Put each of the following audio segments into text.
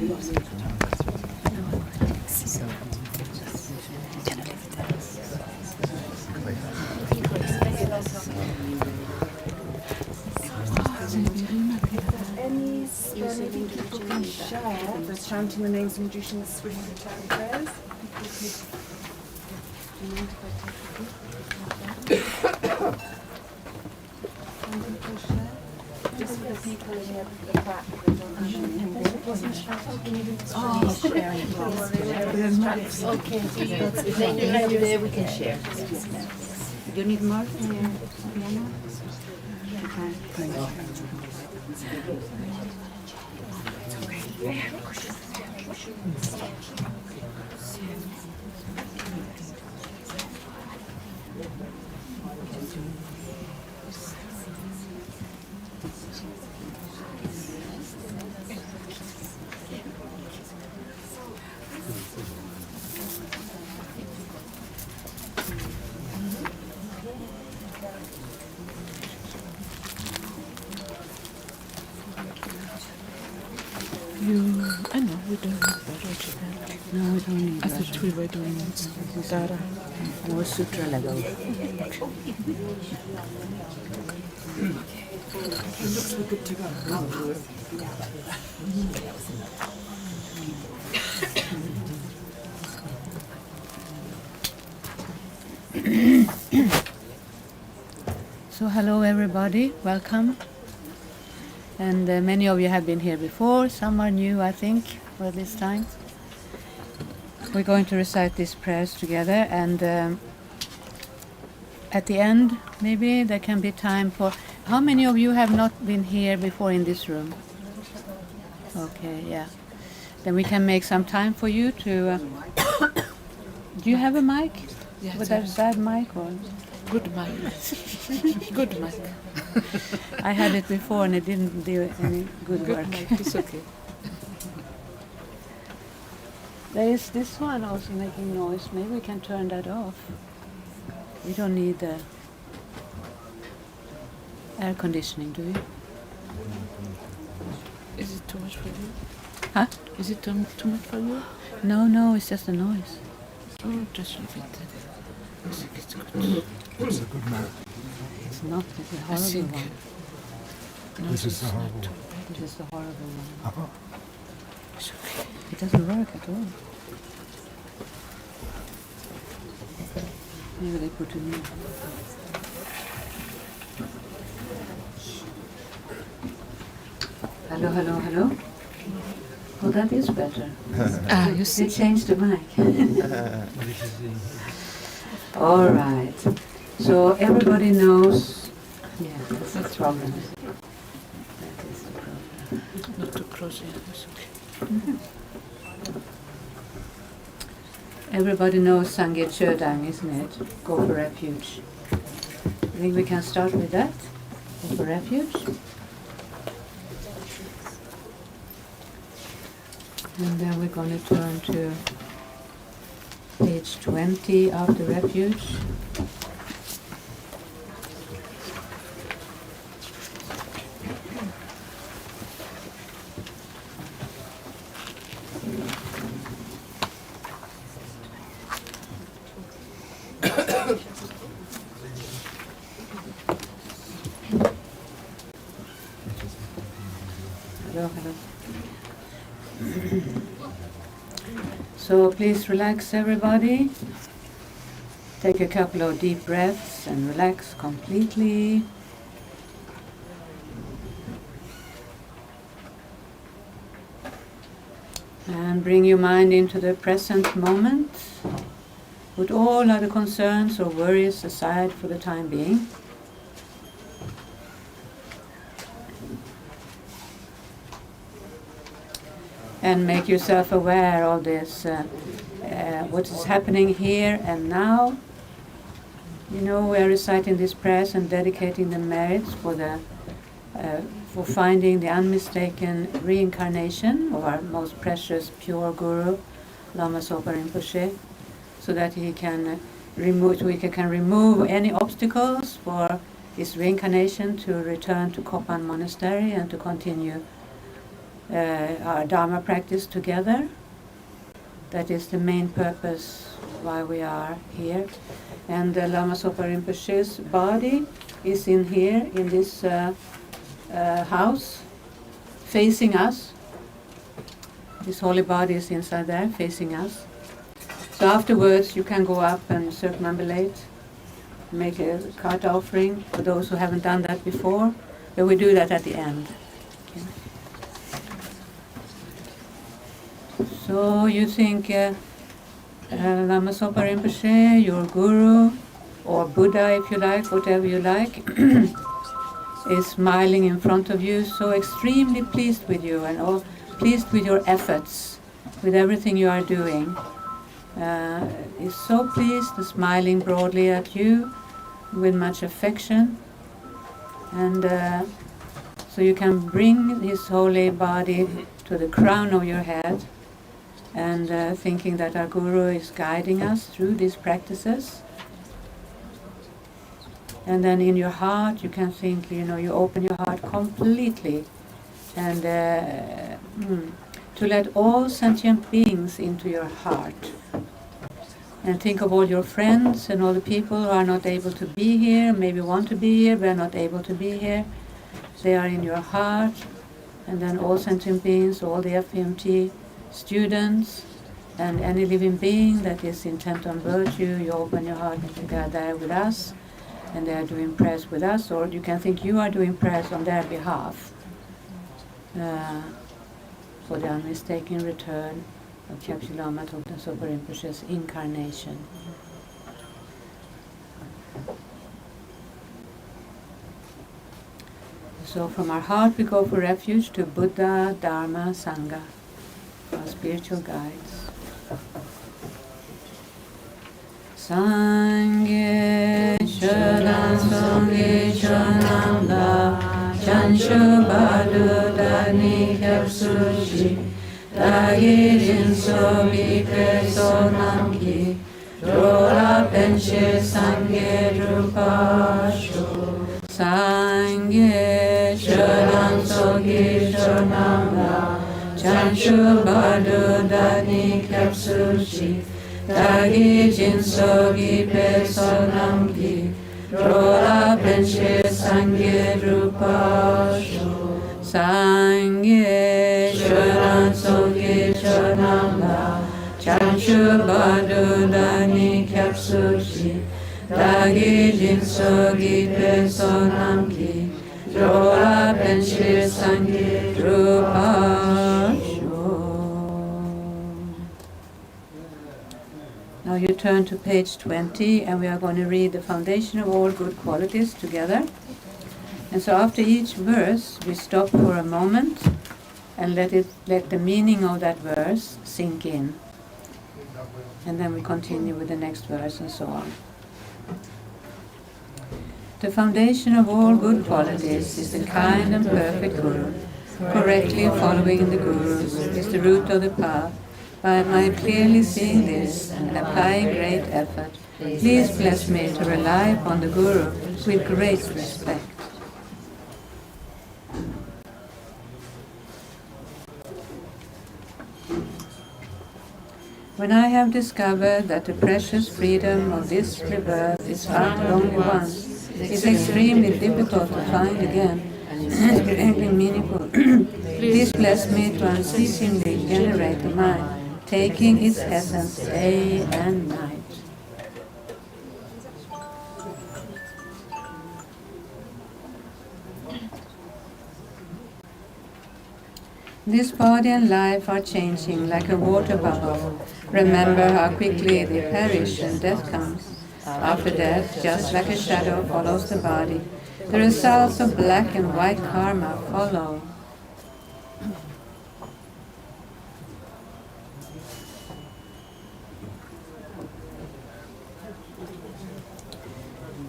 Any maybe people can share the chanting the names of Manjushri and the swift return prayers. Just for the people in the back that don't Okay, there we can share. You need more? I know, we don't need Bharat. No, we don't need I thought we were doing Dara. वो सूत्र लगाओ. So hello everybody, welcome. And many of you have been here before, some are new I think for this time. We're going to recite these prayers together, and at the end maybe there can be time for... How many of you have not been here before in this room? Okay, yeah. Then we can make some time for you to... Do you have a mic? Yes, With that bad mic or... Good mic. Good mic. I had it before and it didn't do any good work. Mic, it's okay. There is this one also making noise. Maybe we can turn that off. We don't need the air conditioning, do we? Is it too much for you? Huh? Is it too much for you? No, it's just a noise. Oh, just leave it then. I think it's good. It's a good map. It's not the I horrible think... one. No, This is it's the not horrible too one. bad. This is the horrible one. Uh-huh. It's okay. It doesn't work at all. Maybe they put a new... Hello. Oh, that is better. You They see? changed the mic. All right. So everybody knows. Yeah, that's the problem. That is the problem. Not too close, yeah, that's okay. Everybody knows Sangha Chodang, isn't it? Go for refuge. I think we can start with that. Go for refuge. And then we're going to turn to page 20 of the refuge. Hello. So please relax everybody. Take a couple of deep breaths and relax completely. And bring your mind into the present moment. Put all other concerns or worries aside for the time being. And make yourself aware of this, what is happening here and now. You know, we are reciting these prayers and dedicating the merits for finding the unmistaken reincarnation of our most precious pure Guru, Lama Zopa Rinpoche, so that we can remove any obstacles for his reincarnation to return to Kopan Monastery and to continue our Dharma practice together. That is the main purpose why we are here. And Lama Zopa Rinpoche's body is in here, in this house, facing us. His holy body is inside there, facing us. So afterwards you can go up and circumambulate, make a cart offering for those who haven't done that before. But we do that at the end. Okay. So you think Lama Zopa Rinpoche, your guru, or Buddha if you like, whatever you like, is smiling in front of you, so extremely pleased with you and all pleased with your efforts, with everything you are doing. Is so pleased, smiling broadly at you with much affection. And so you can bring his holy body to the crown of your head, and thinking that our Guru is guiding us through these practices. And then in your heart you can think, you open your heart completely, and to let all sentient beings into your heart. And think of all your friends and all the people who are not able to be here, maybe want to be here but are not able to be here. They are in your heart. And then all sentient beings, all the FPMT students, and any living being that is intent on virtue, you open your heart and they are there with us, and they are doing prayers with us, or you can think you are doing prayers on their behalf for the unmistaken return of Kyabshi Lama Zopa Rinpoche's incarnation. So from our heart we go for refuge to Buddha, Dharma, Sangha, our spiritual guides. Sangye Sharan Sangye Sharan La Chanshu Badu Dani Kyabsushi Dagi Jinso Vipe Sonamki Drola Penche Sangye Drupashu Sangye Sharan Sangye Sharan La Chanshu Badu Dani Kyabsushi Dagi Jinso Vipe Sonamki Drola Penche Sangye Drupashu Sangye Sharan Sangye Sharan La Chanshu Badu Dani Kyabsushi Dagi Jinso Vipe Sonamki Drola Penche Sangye Drupashu. Now you turn to page 20, and we are going to read the foundation of all good qualities together. And so after each verse, we stop for a moment and let the meaning of that verse sink in. And then we continue with the next verse and so on. The foundation of all good qualities is the kind and perfect Guru. Correctly following the Gurus is the root of the path. By my clearly seeing this and applying great effort, please bless me to rely upon the Guru with great respect. When I have discovered that the precious freedom of this rebirth is found only once, is extremely difficult to find again, and greatly meaningful, please bless me to unceasingly generate the mind, taking its essence day and night. This body and life are changing like a water bubble. Remember how quickly they perish and death comes. After death, just like a shadow follows the body, the results of black and white karma follow.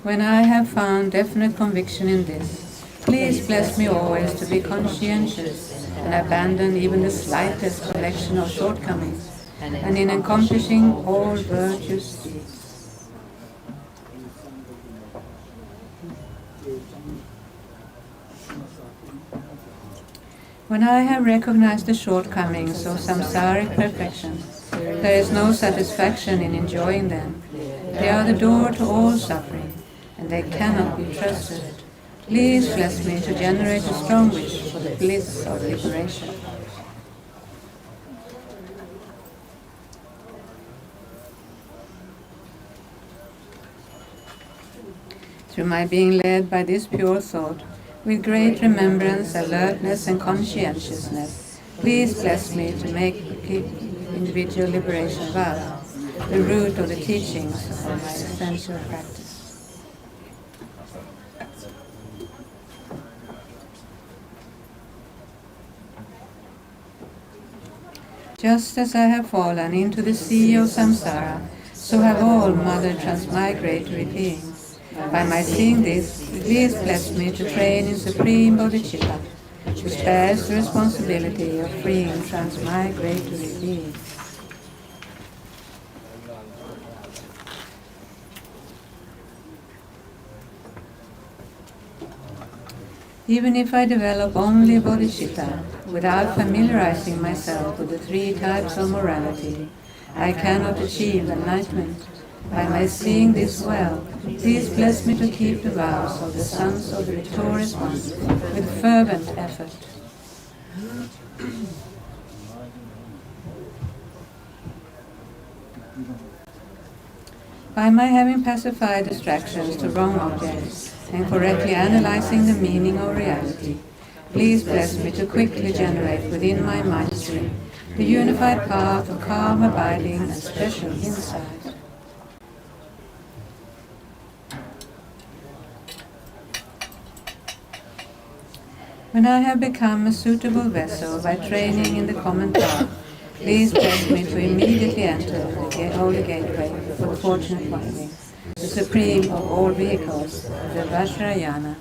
When I have found definite conviction in this, please bless me always to be conscientious and abandon even the slightest collection of shortcomings, and in accomplishing all virtuous deeds. When I have recognized the shortcomings of samsaric perfection, there is no satisfaction in enjoying them. They are the door to all suffering, and they cannot be trusted. Please bless me to generate a strong wish for the bliss of liberation. Through my being led by this pure thought, with great remembrance, alertness, and conscientiousness, please bless me to keep individual liberation vow, the root of the teachings of my essential practice. Just as I have fallen into the sea of samsara, so have all mother transmigratory beings. By my seeing this, please bless me to train in supreme bodhicitta, which bears the responsibility of freeing transmigratory beings. Even if I develop only bodhicitta, without familiarizing myself with the three types of morality, I cannot achieve enlightenment. By my seeing this well, please bless me to keep the vows of the sons of the victorious one with fervent effort. By my having pacified distractions to wrong objects and correctly analyzing the meaning of reality, please bless me to quickly generate within my mind stream the unified path of calm abiding and special insight. When I have become a suitable vessel by training in the common path, please bless me to immediately enter the holy gateway for the fortunate one, the supreme of all vehicles, the Vajrayana.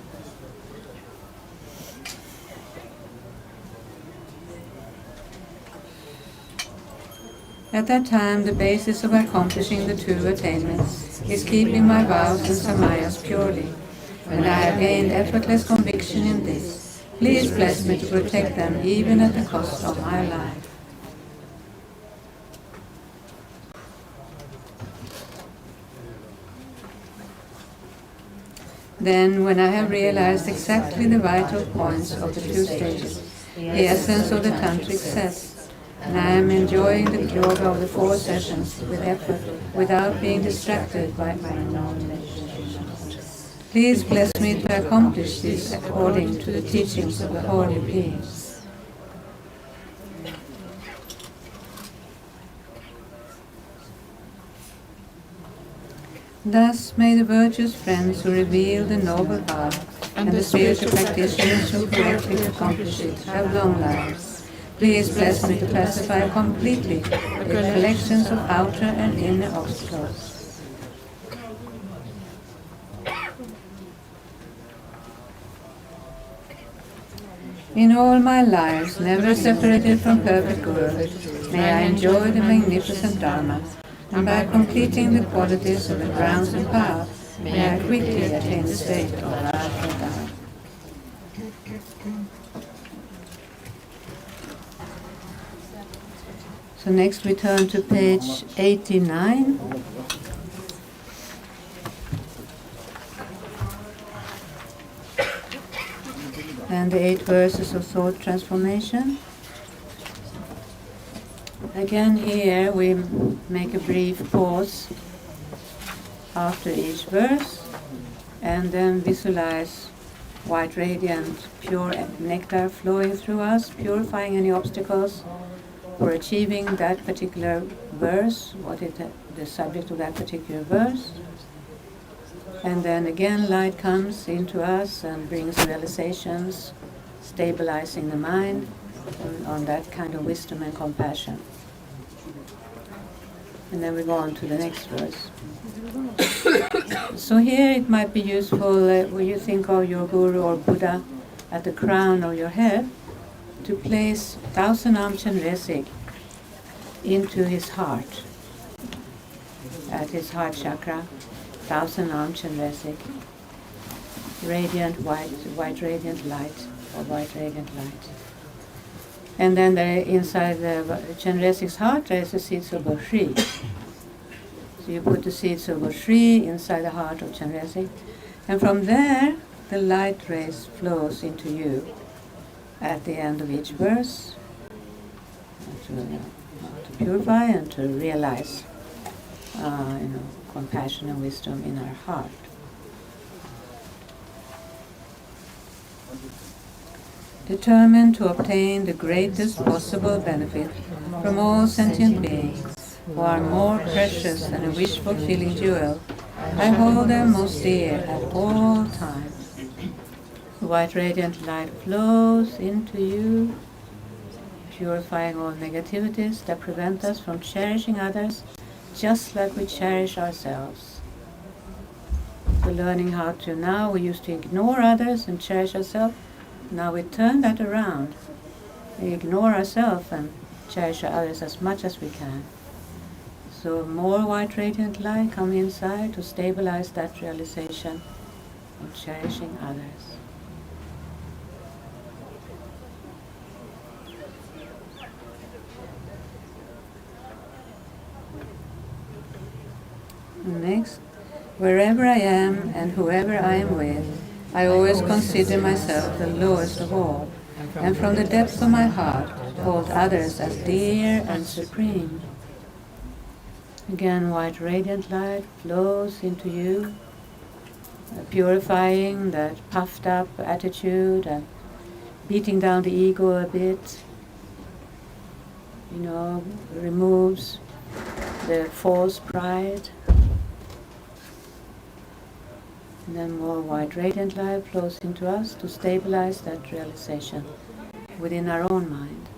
At that time, the basis of accomplishing the two attainments is keeping my vows and samayas purely. When I have gained effortless conviction in this, please bless me to protect them even at the cost of my life. Then, when I have realized exactly the vital points of the two stages, the essence of the tantric cess, and I am enjoying the yoga of the 4 sessions with effort without being distracted by my knowledge, please bless me to accomplish this according to the teachings of the holy beings. Thus may the virtuous friends who reveal the noble path and the spiritual practitioners who correctly accomplish it have long lives. Please bless me to pacify completely the collections of outer and inner obstacles. In all my lives, never separated from perfect Guru, may I enjoy the magnificent Dharma, and by completing the qualities of the grounds and path, may I quickly attain the state of Rajadhara. So next we turn to page 89. And the 8 verses of thought transformation. Again here we make a brief pause after each verse and then visualize white radiant pure nectar flowing through us, purifying any obstacles for achieving that particular verse, the subject of that particular verse. And then again light comes into us and brings realizations, stabilizing the mind on that kind of wisdom and compassion. And then we go on to the next verse. So here it might be useful when you think of your Guru or Buddha at the crown of your head to place 1000 Amchen Resig into his heart, at his heart chakra. 1000 Amchen Resig, radiant white radiant light, or white radiant light. And then there, inside the Chenresik's heart, there is the seeds of Boshri. So you put the seeds of Boshri inside the heart of Chenresik, and from there the light rays flows into you at the end of each verse to purify and to realize compassion and wisdom in our heart. Determined to obtain the greatest possible benefit from all sentient beings who are more precious than a wish-fulfilling jewel, I hold them most dear at all times. The white radiant light flows into you, purifying all negativities that prevent us from cherishing others just like we cherish ourselves. So learning how to now, we used to ignore others and cherish ourselves. Now we turn that around. We ignore ourselves and cherish others as much as we can. So more white radiant light come inside to stabilize that realization of cherishing others. Next, wherever I am and whoever I am with, I always consider myself the lowest of all, and from the depths of my heart hold others as dear and supreme. Again, white radiant light flows into you, purifying that puffed up attitude and beating down the ego a bit, removes the false pride. And then more white radiant light flows into us to stabilize that realization within our own mind.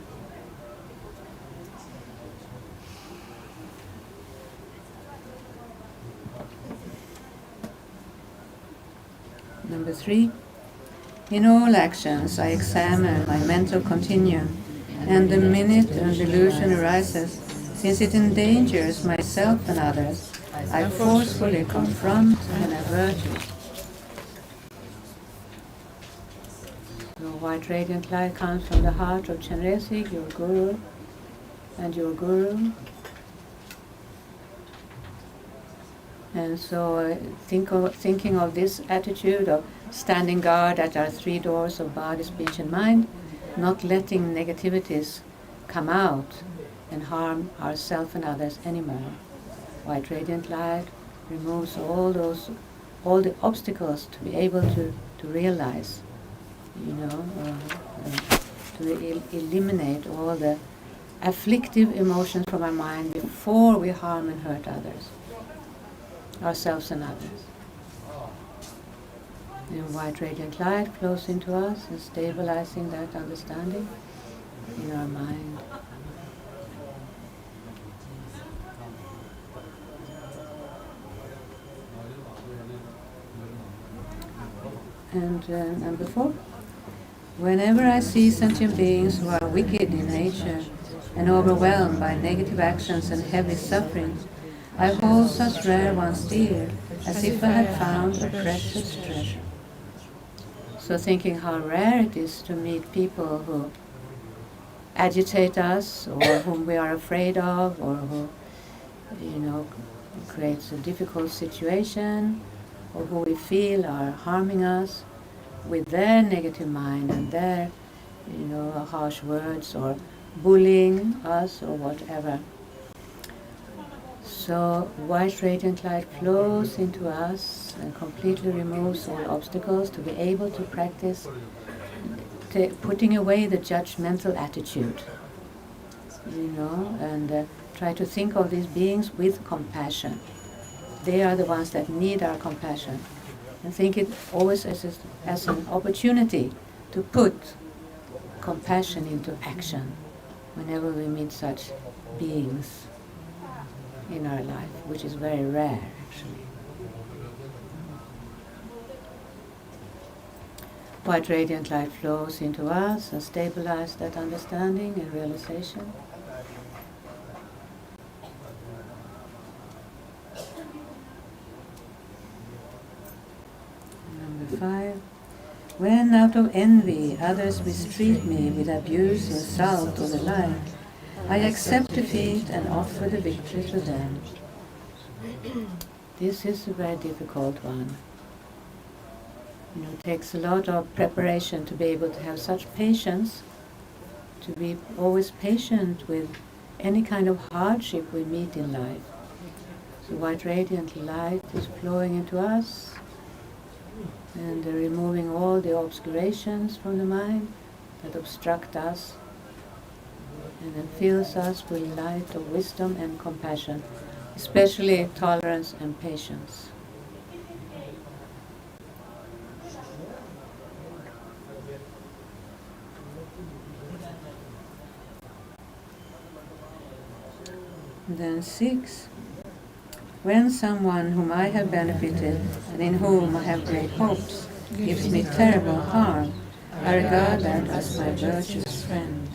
Number 3, in all actions I examine my mental continuum, and the minute an delusion arises, since it endangers myself and others, I forcefully confront and avert it. The white radiant light comes from the heart of Chenresik, your guru, and your guru. And so thinking of this attitude of standing guard at our 3 doors of body, speech and mind, not letting negativities come out and harm ourselves and others anymore. White radiant light removes all the obstacles to be able to realize, to eliminate all the afflictive emotions from our mind before we harm and hurt others, ourselves and others. And white radiant light flows into us and stabilizing that understanding in our mind. And number 4, whenever I see sentient beings who are wicked in nature and overwhelmed by negative actions and heavy suffering, I hold such rare ones dear, as if I had found a precious treasure. So thinking how rare it is to meet people who agitate us, or whom we are afraid of, or who, creates a difficult situation, or who we feel are harming us with their negative mind and their, harsh words or bullying us or whatever. So white radiant light flows into us and completely removes all obstacles to be able to practice putting away the judgmental attitude, and try to think of these beings with compassion. They are the ones that need our compassion. And think it always as an opportunity to put compassion into action whenever we meet such beings in our life, which is very rare, actually. White radiant light flows into us and stabilizes that understanding and realization. Number 5, When out of envy others mistreat me with abuse, insult, or the like, I accept defeat and offer the victory to them. This is a very difficult one. It takes a lot of preparation to be able to have such patience, to be always patient with any kind of hardship we meet in life. So white radiant light is flowing into us and removing all the obscurations from the mind that obstruct us, and then fills us with light of wisdom and compassion, especially tolerance and patience. Then 6. When someone whom I have benefited and in whom I have great hopes gives me terrible harm, I regard that as my virtuous friend.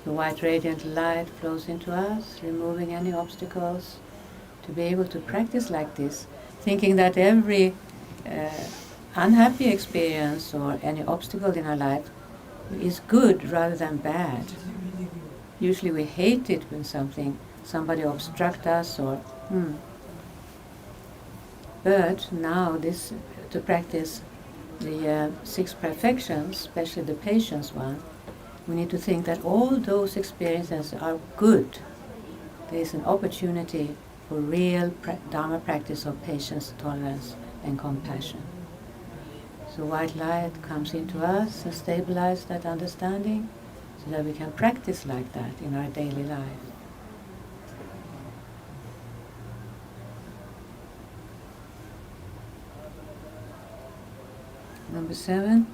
The white radiant light flows into us, removing any obstacles, to be able to practice like this, thinking that every unhappy experience or any obstacle in our life is good rather than bad. Usually we hate it when somebody obstructs us or But now to practice the 6 perfections, especially the patience one, we need to think that all those experiences are good. There is an opportunity for real Dharma practice of patience, tolerance, and compassion. So white light comes into us and stabilizes that understanding so that we can practice like that in our daily life. Number 7.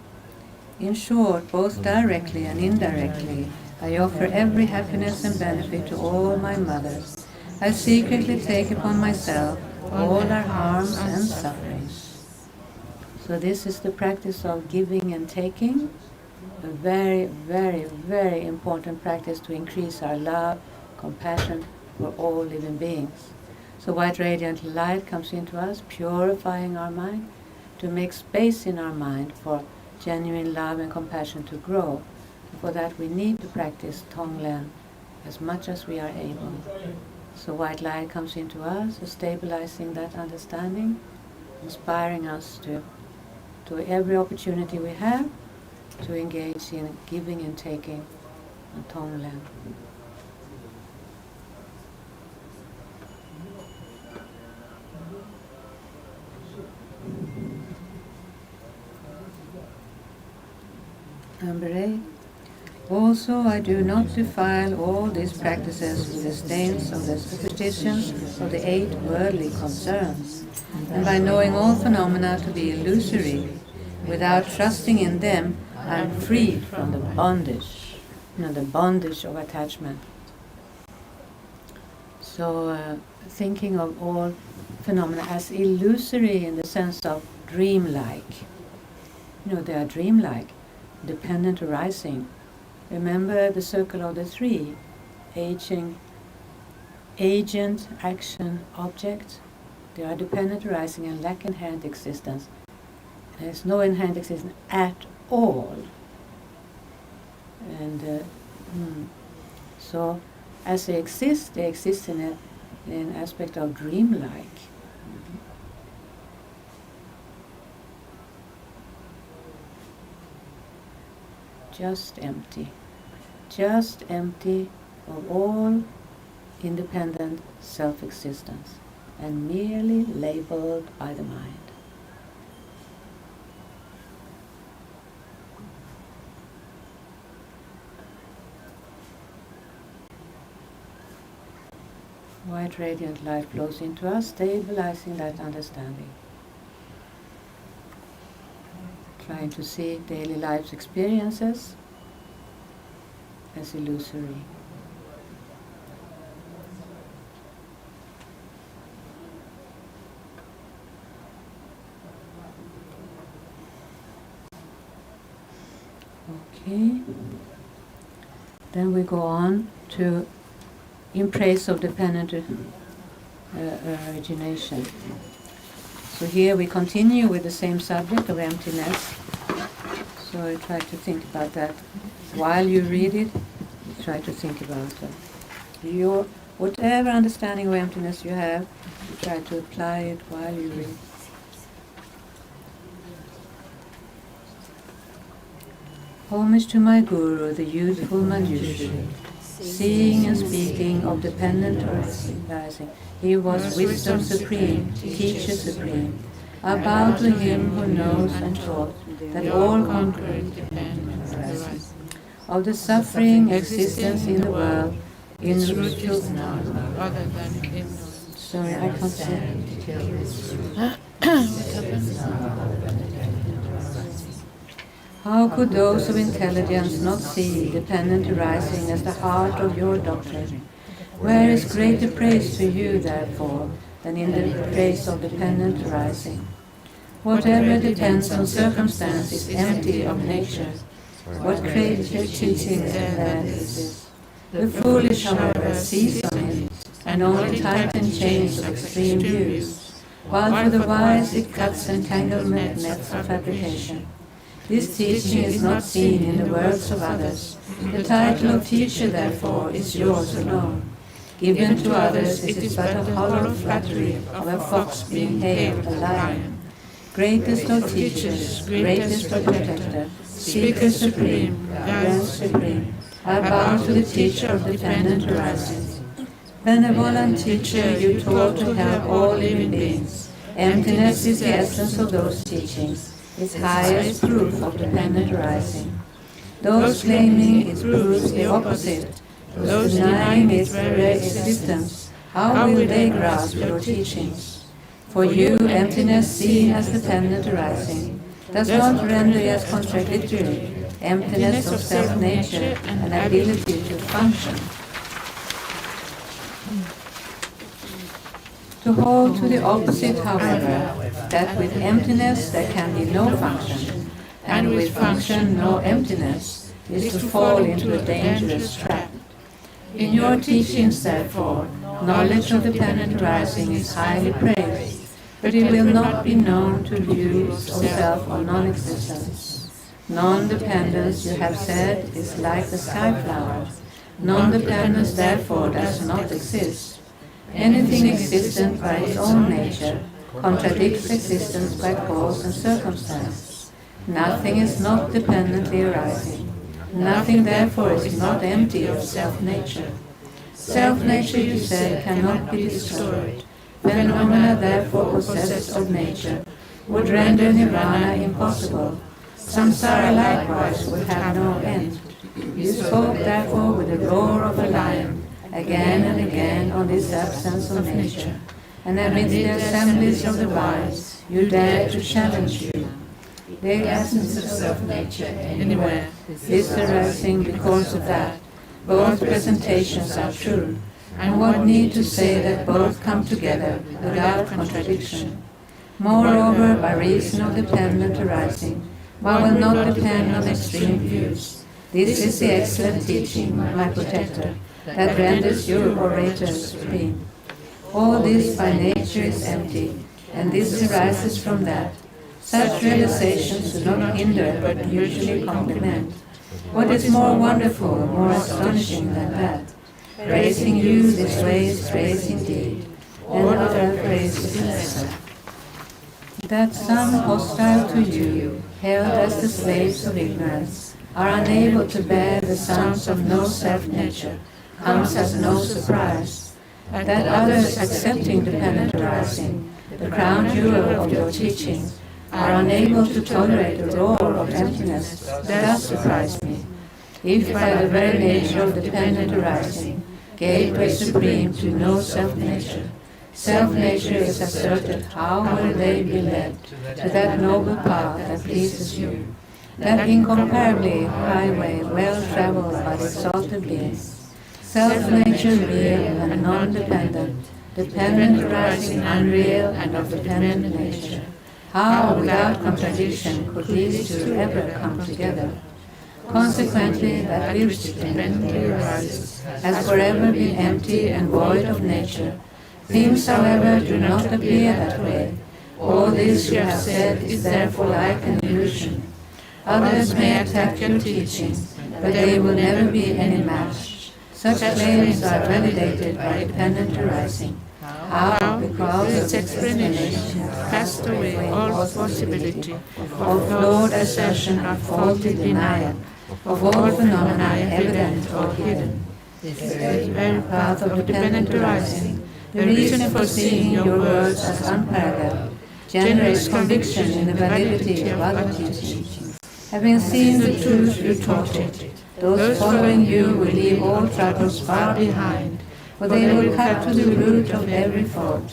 In short, both directly and indirectly, I offer every happiness and benefit to all my mothers. I secretly take upon myself all our harms and sufferings. So this is the practice of giving and taking, a very, very, very important practice to increase our love, compassion for all living beings. So white radiant light comes into us, purifying our mind, to make space in our mind for genuine love and compassion to grow. For that we need to practice Tonglen as much as we are able. So white light comes into us, stabilizing that understanding, inspiring us to every opportunity we have to engage in giving and taking on Tonglen. Number 8. Also, I do not defile all these practices with the stains of the superstitions of the 8 worldly concerns, and by knowing all phenomena to be illusory, without trusting in them, I am freed from the bondage, the bondage of attachment. So, thinking of all phenomena as illusory in the sense of dreamlike. They are dreamlike. Dependent arising. Remember the circle of the 3, agent, action, object. They are dependent arising and lack inherent existence. There is no inherent existence at all. And so as they exist in an aspect of dreamlike. Just empty of all independent self-existence and merely labeled by the mind. White radiant light flows into us, stabilizing that understanding. Trying to see daily life's experiences as illusory. Okay. Then we go on to in praise of dependent origination. So here we continue with the same subject of emptiness. So I try to think about that. While you read it, you try to think about your whatever understanding of emptiness you have, you try to apply it while you read. Homage to my Guru, the youthful Manjushri, seeing and speaking of dependent arising. He was wisdom supreme, teacher supreme. I bow to him who knows and taught that all conquering dependent arising. Of the suffering existence in the world, in root to none other than ignorance. Sorry, I can't say. How could those of intelligence not see dependent arising as the heart of your doctrine? Where is greater praise to you, therefore, than in the praise of dependent arising? Whatever depends on circumstance is empty of nature. What greater teaching there is this? The foolish, however, seize on it, and only tighten chains of extreme views, while for the wise it cuts entanglement nets of fabrication. This teaching is not seen in the words of others. The title of teacher, therefore, is yours alone. Given to others, it is but a hollow flattery of a fox being hailed a lion. Greatest of teachers, greatest of protector, speaker supreme, guide supreme, I bow to the teacher of dependent arising. Benevolent teacher, you taught to help all living beings. Emptiness is the essence of those teachings, its highest proof of dependent arising. Those claiming it proves the opposite, those denying its very existence, how will they grasp your teachings? For you, emptiness seen as dependent arising does not render as contradictory emptiness of self-nature and ability to function. To hold to the opposite, however, that with emptiness there can be no function, and with function no emptiness, is to fall into a dangerous trap. In your teachings, therefore, knowledge of dependent arising is highly praised, but it will not be known to views of self or non-existence. Non-dependence, you have said, is like the sky flower. Non-dependence, therefore, does not exist. Anything existent by its own nature contradicts existence by cause and circumstance. Nothing is not dependently arising. Nothing, therefore, is not empty of self-nature. Self-nature, you said, cannot be destroyed. Phenomena, therefore, possessed of nature would render nirvana impossible. Samsara likewise would have no end. You spoke, therefore, with the roar of a lion, again and again on this absence of nature, and amidst the assemblies of the wise, you dared to challenge you. The essence of self-nature anywhere is arising because of that. Both presentations are true, and what need to say that both come together without contradiction? Moreover, by reason of dependent arising, one will not depend on extreme views. This is the excellent teaching, my protector, that renders your orator supreme. All this by nature is empty, and this arises from that. Such realizations do not hinder but mutually complement. What is more wonderful, more astonishing than that? Praising you this way is praise indeed, and other praise is lesser. That some hostile to you, held as the slaves of ignorance, are unable to bear the sounds of no self-nature, comes as no surprise. That others accepting dependent arising, the crown jewel of your teachings, are unable to tolerate the roar of emptiness, does surprise me. If by the very nature of dependent arising, gateway supreme to no self-nature, self-nature is asserted, how will they be led to that noble path that pleases you, that incomparably highway well traveled by the exalted beings? Self-nature real and non-dependent, dependent arising unreal and of dependent nature. How, without contradiction, could these two ever come together? Consequently, that which dependently arises has forever been empty and void of nature. Things, however, do not appear that way, All this you have said is therefore like an illusion. Others may attack your teachings, but they will never be any match. Such claims are validated by dependent arising. How? Because its explanation cast away all possibility of flawed assertion or faulty denial, of all phenomena evident or hidden. This is the very path of dependent arising, the reason for seeing your words as unparalleled, generates conviction in the validity of other teachings. Having seen the truth you taught it, those following you will leave all troubles far behind, for they will cut to the root of every fault.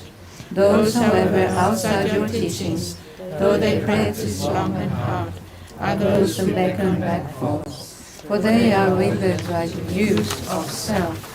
Those, however, outside your teachings, though they practice long and hard, are those who beckon back faults, for they are withered by the use of self.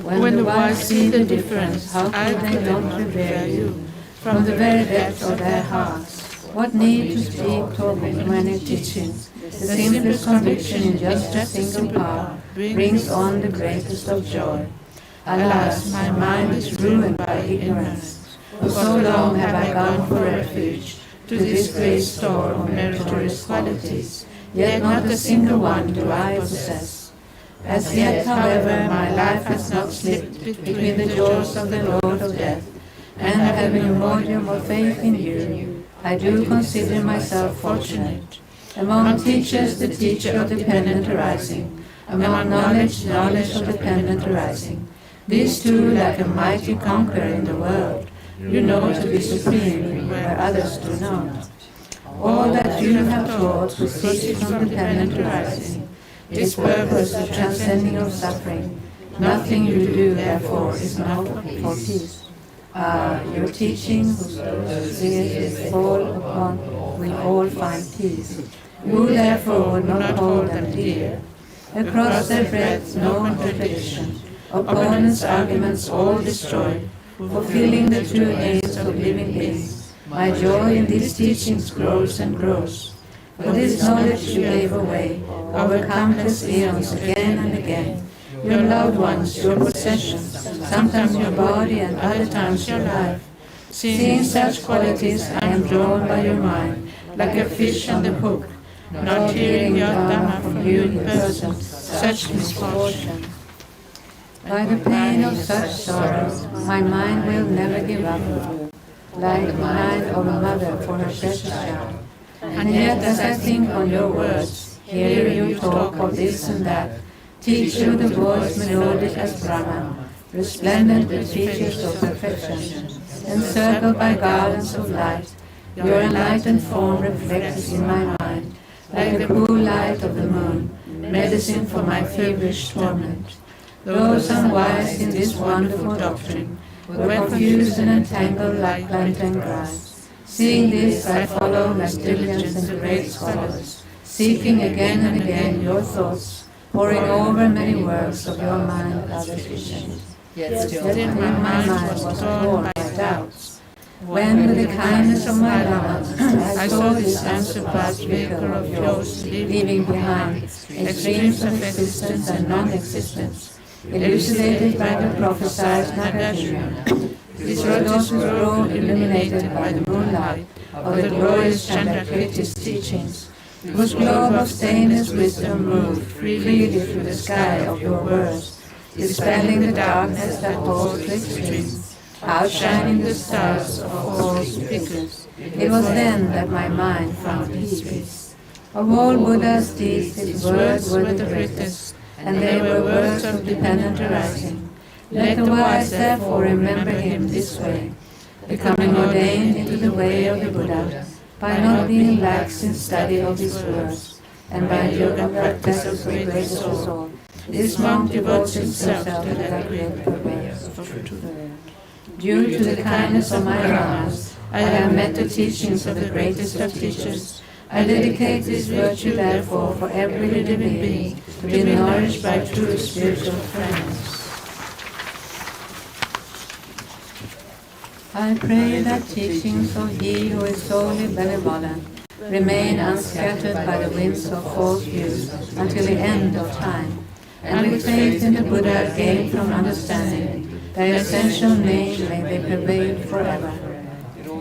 When the wise see the difference, how could they not revere you from the very depth of their hearts? What need to speak of many teachings? The simplest conviction in just a single power brings on the greatest of joy. Alas, my mind is ruined by ignorance. For so long have I gone for refuge to this great store of meritorious qualities, yet not a single one do I possess. As yet, however, my life has not slipped between the jaws of the Lord of Death, and having a modium of faith in you, I do consider myself fortunate. Among teachers, the teacher of dependent arising. Among knowledge, knowledge of dependent arising. These two, like a mighty conqueror in the world, you know to be supreme where others do not. All that you have taught proceeds from dependent arising. Its purpose the transcending of suffering. Nothing you do, therefore, is not for peace. Your teaching, whose spheres fall upon, will all find peace. You, therefore, would not hold them dear. Across their breadth, no contradiction. Opponents' arguments all destroyed, fulfilling the true aims of living beings. My joy in these teachings grows and grows. For this knowledge you gave away, over countless eons again and again. Your loved ones, your possessions, sometimes your body and other times your life. Seeing such qualities, I am drawn by your mind, like a fish on the hook, not hearing your Dhamma from you in person, such misfortune. By the pain of such sorrows, my mind will never give up, like the mind of a mother for her precious child. And yet, as I think on your words, hear you talk of this and that, teach you the voice melodic as Brahma, resplendent with features of perfection, encircled by gardens of light, your enlightened form reflects in my mind, like the cool light of the moon, medicine for my feverish torment. Those unwise in this wonderful doctrine were confused and entangled like plantain grass. Seeing this, I follow like diligence and great scholars, seeking again and again your thoughts, poring over many works of your mind and others' visions. Yet still my mind was torn by doubts. When, with the kindness of my Lama, I saw this unsurpassed vehicle of yours leaving behind extremes of existence and non-existence, elucidated by the prophesied Nagarjuna. These roads grow illuminated by the moonlight of the glorious Chandrakriti's teachings, whose globe of stainless wisdom moved freely through the sky of your words, dispelling the darkness that holds extremes, outshining the stars of false figures. It was then that my mind found peace. Of all Buddha's deeds, his words were the greatest, and they were words of dependent arising. Let the wise therefore remember him this way, becoming ordained into the way of the Buddha, by not being lax in study of his words, and by yoga practice of greatest resolve. This monk devotes himself to that great purpose of truth. Due to the kindness of my Lamas, I have met the teachings of the greatest of teachers. I dedicate this virtue, therefore, for every living being to be nourished by true spiritual friends. I pray that teachings of He who is solely benevolent remain unscattered by the winds of false views until the end of time. and with faith in the Buddha gained from understanding, their essential name may they prevail forever.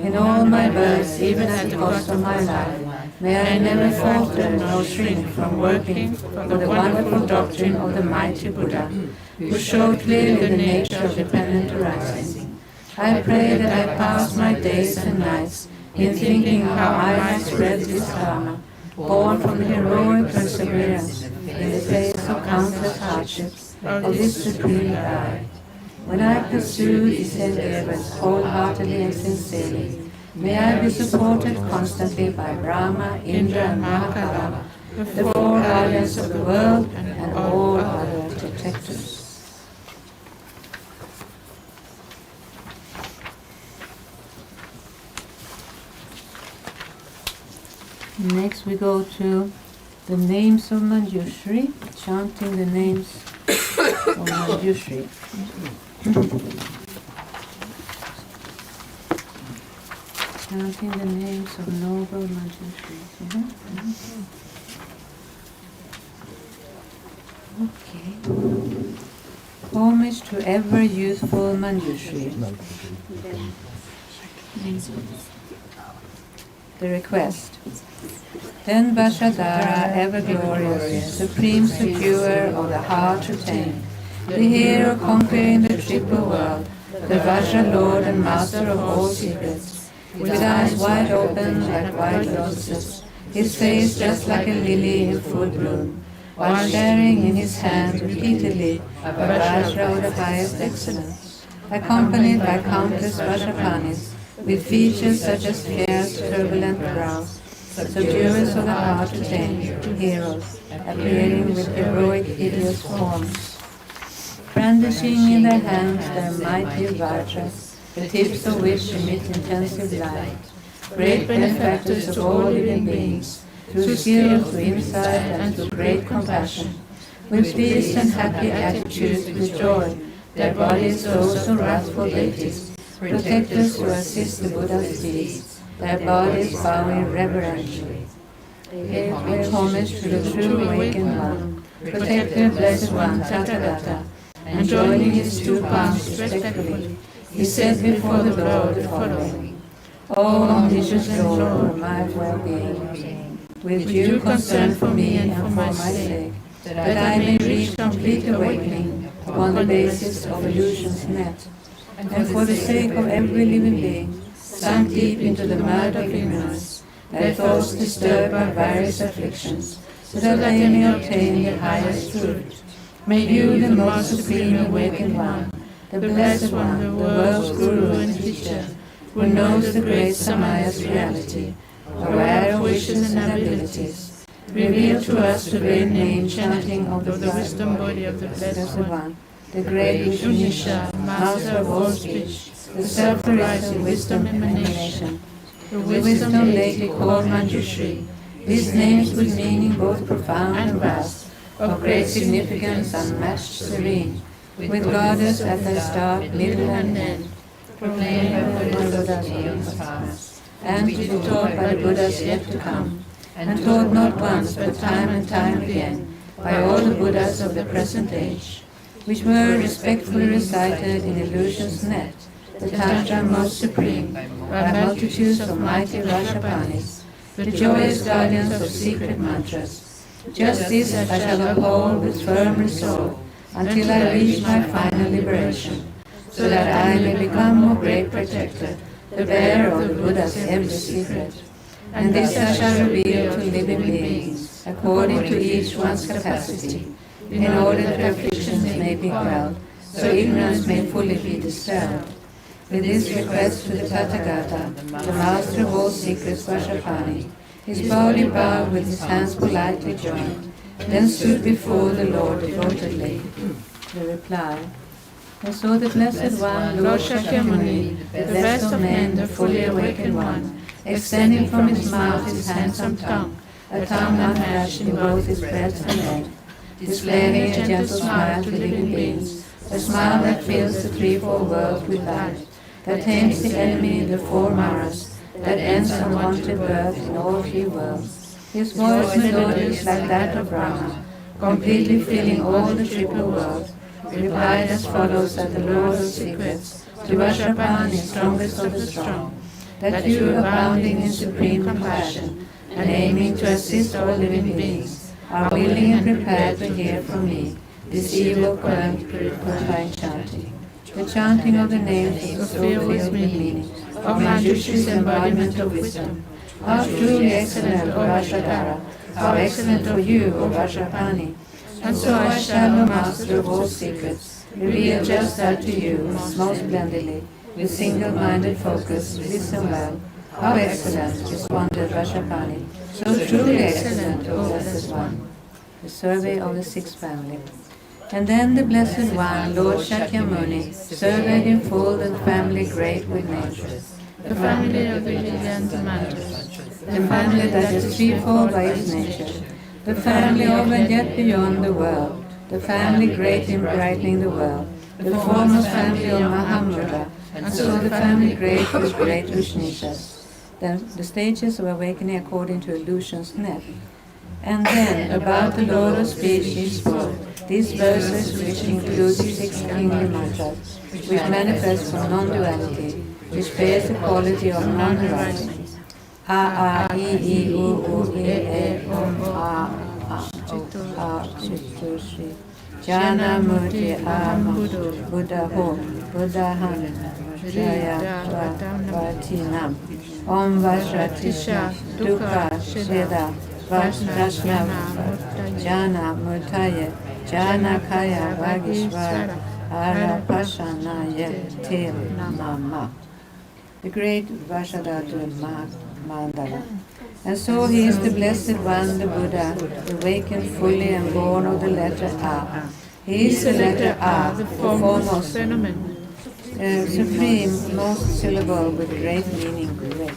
In all my births, even at the cost of my life, may I never falter nor shrink from working for the wonderful doctrine of the mighty Buddha, who showed clearly the nature of dependent arising. I pray that I pass my days and nights in thinking how I might spread this Dharma, born from the heroic perseverance in the face of countless hardships of this supreme guide. When I pursue these endeavors wholeheartedly and sincerely, may I be supported constantly by Brahma, Indra, and Mahakala, the four guardians of the world, and all other protectors. Next we go to the names of Manjushri, chanting the names of Manjushri. Chanting the names of noble Manjushri. Okay. Homage to ever youthful Manjushri. The request. Then Vajradhara, ever glorious, supreme subduer of the heart to tame, the hero conquering the triple world, the Vajra Lord and master of all secrets, with eyes wide open like white lotuses, his face just like a lily in full bloom, while sharing in his hand repeatedly a Vajra of the highest excellence, accompanied by countless Vajrapanis, with features such as fierce, turbulent brows, subduers of the heart to tame, heroes, appearing with heroic, hideous forms, brandishing in their hands their mighty vajras, the tips of which emit intensive light, great benefactors of all living beings, through skill, through insight, and through great compassion, with peace and happy attitudes, with joy, their bodies those of wrathful deities, protectors who assist the Buddha's deeds, their bodies bowing reverentially. Pay homage to the true awakened one, protector, blessed one, Tathagata, and joining his two palms respectfully, he said before the Lord the following: O omniscient Lord, my well-being, with due concern for me and for my sake, that I may reach complete awakening upon the basis of illusions net, and for the sake of every living being, sunk deep into the mud of ignorance, their thoughts disturbed by various afflictions, so that they may obtain the highest truth. May you, the most supreme awakened one, the blessed one, the world's guru and teacher, who knows the great Samaya's reality, aware of wishes and abilities, reveal to us the great name chanting of the wisdom body of the blessed one, the great Unisha, master of all speech, the self-arising wisdom emanation, the wisdom lately called Manjushri, these names with meaning both profound and vast, of great significance unmatched, serene, with goddess at their start, middle, and end, proclaimed by the Buddha's eons past, and to be taught by the Buddhas yet to come, and taught not once but time and time again by all the Buddhas of the present age, which were respectfully recited in illusion's net, the Tantra most supreme, by multitudes of mighty Vajrapanis, the joyous guardians of secret mantras. Just this I shall uphold with firm resolve until I reach my final liberation, so that I may become a great protector, the bearer of the Buddha's every secret. And this I shall reveal to living beings, according to each one's capacity, in order that afflictions may be quelled, so ignorance may fully be dispelled. With this request to the Tathagata, the master of all secrets, Vajrapani, his body bowed with his hands politely joined, then stood before the Lord devotedly. The reply: And so the Blessed One, Lord Shakyamuni, the best of men, the fully awakened one, extending from his mouth his handsome tongue, a tongue unmatched in both its breadth and length, displaying a gentle smile to living beings, a smile that fills the threefold world with light, that tames the enemy in the four maras, that ends unwanted birth in all three worlds. His voice melodious like that of Brahma, completely filling all the triple worlds, replied as follows at the Lord of Secrets, to Vajrapani, strongest of the strong, that you, abounding in supreme compassion, and aiming to assist all living beings, are willing and prepared to hear from me this evil purifying chanting. The chanting of the names is so filled with meaning, of Manjushri's embodiment of wisdom. How truly excellent, O Vajradhara! How excellent for you, O Vajrapani! And so I shall, O Master of all secrets, reveal just that to you most splendidly, with single-minded focus, listen well. How excellent, responded Vajrapani, so truly excellent, O Blessed One. The survey of the sixth family. And then the Blessed One, Lord Shakyamuni, surveyed in full the family great with nature. The family of the brilliant mantras, the family that is threefold by its nature, the family of and yet beyond the world, the family great in brightening the world, the foremost family of Mahamudra, and so the family great with great Vishnishas. Then the stages of awakening according to illusion's net. And then, about the Lord of Speech, he spoke these verses, which include 6 kingly mantras, which manifest from non-duality, which bears the quality of non-duality. A, A, I, I, U, U, I, E, A, A, Chittur, Shri. Jana, Murti, Aham, Buddha, Ho, Buddha, Han, Jaya, Vatinam, Om Vajratisha, Dukha, Sheda, Vajrashnava, Jana, Murtaya, Jana, Kaya, Vagishvara, Ara, Pashanaya, Til, Nama. The great Vajradhatu Mandala. And so he is the Blessed One, the Buddha, awakened fully and born of the letter A. He is the letter A, the foremost, supreme, most syllable with great meaning, great.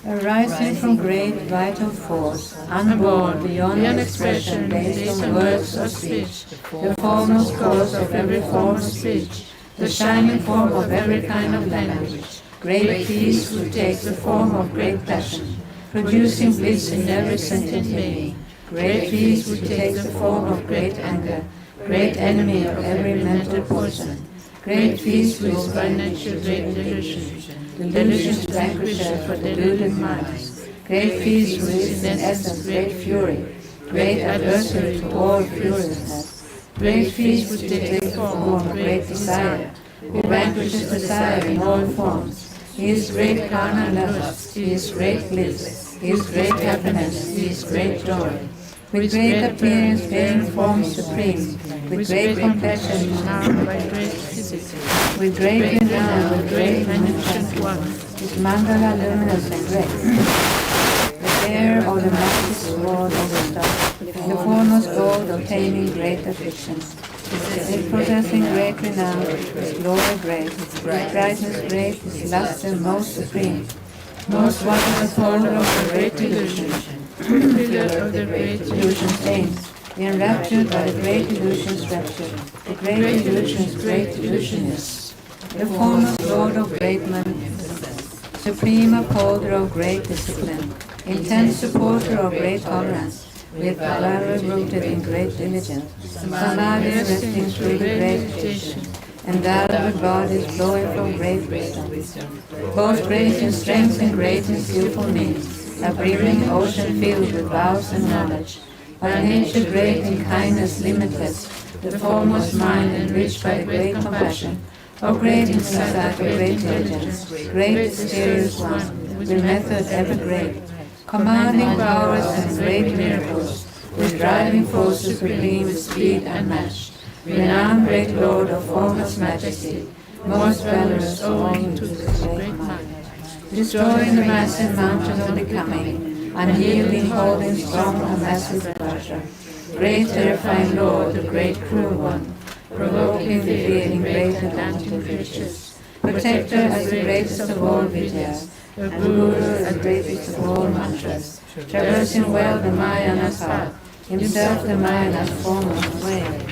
Arising from great vital force, unborn, beyond expression, based on words of speech, the foremost cause of every form of speech, the shining form of every kind of language, great peace which takes the form of great passion, producing bliss in every sentient being, great peace which takes the form of great anger, great enemy of every mental portion, great peace which is by nature great delusion, delusion's vanquisher for deluded minds, great peace which is in essence great fury, great adversary to all furiousness, great peace which takes the form of great desire, who vanquishes desire in all forms. He is great carnal lust, he is great bliss, he is great happiness, he is great joy. With great appearance bearing form supreme, with great complexion renowned by great physics, with great renown, with great magnificent one, is mandala luminous and great. The bearer of the massive sword of the star, the foremost gold obtaining great afflictions. His possessing great renown, his glory great, his brightness great, his luster most supreme, most wondrous holder of the great illusion, pillar of the great illusion saints, enraptured by the great illusion's rapture, the great illusion's great illusionists, the foremost lord of great magnificence, supreme upholder of great discipline, intense supporter of great tolerance, with valor rooted in great diligence, samadhi resting through the great meditation, endowed with bodies flowing from great wisdom, both great in strength and great in skillful means, a brimming ocean filled with vows and knowledge, by nature great in kindness limitless, the foremost mind enriched by great compassion, O great insight, great intelligence, great mysterious one, with method ever great, commanding powers and great miracles, with driving forces supreme with speed unmatched, renowned great Lord of foremost majesty, most valorous owing to his great might, destroying the massive mountain of becoming, unyielding, holding strong a massive Vajra, great terrifying Lord, the great cruel one, provoking the feeling great Atlantic riches, protector as the greatest of all vidyas, a guru as greatest of all mantras, traversing well the Mayana's path, himself the Mayana's foremost way.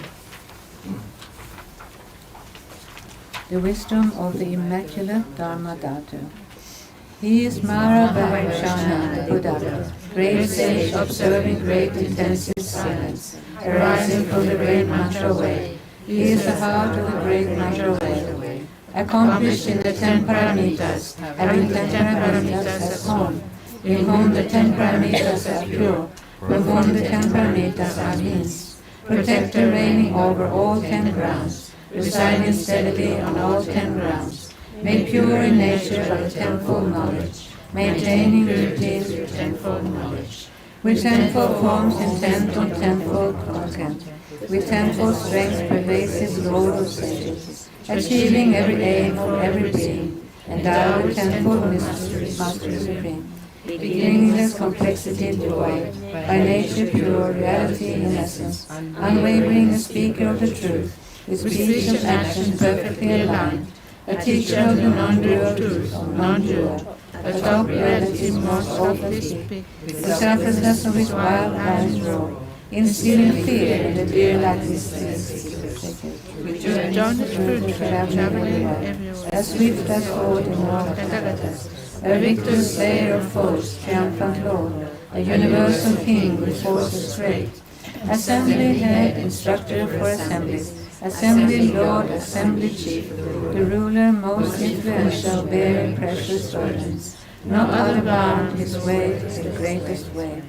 The wisdom of the immaculate Dharma Dhatu. He is Mara Vajrayana, the Buddha, great sage observing great intensive silence, arising from the great mantra way. He is the heart of the great mantra way, accomplished in the 10 paramitas, having 10 paramitas as home, in whom the 10 paramitas are pure, from whom the 10 paramitas are means, protector reigning over all 10 grounds, residing steadily on all 10 grounds, made pure in nature by tenfold knowledge, maintaining routines with tenfold knowledge, with tenfold forms intent on tenfold content, with tenfold strength pervasive Lord of sages, achieving every aim of every being, endowed with tenfold mysteries, Master Supreme, beginningless complexity devoid, by nature pure, reality in essence, unwavering a speaker of the truth, with speech and action perfectly aligned, a teacher of the non-dual truth, or non-dual, a top reality's most softly speak, the selflessness of his wild eyes roll, instilling fear in the deer-like mysteries, with journey fruit traveling everywhere, as swift as thought in all cataratas, a victor slayer of foes, triumphant Lord, a universal king with forces great, assembly head, instructor for assemblies, assembly lord, assembly chief, the ruler most influential, bearing precious burdens. No other bound his way is the greatest way.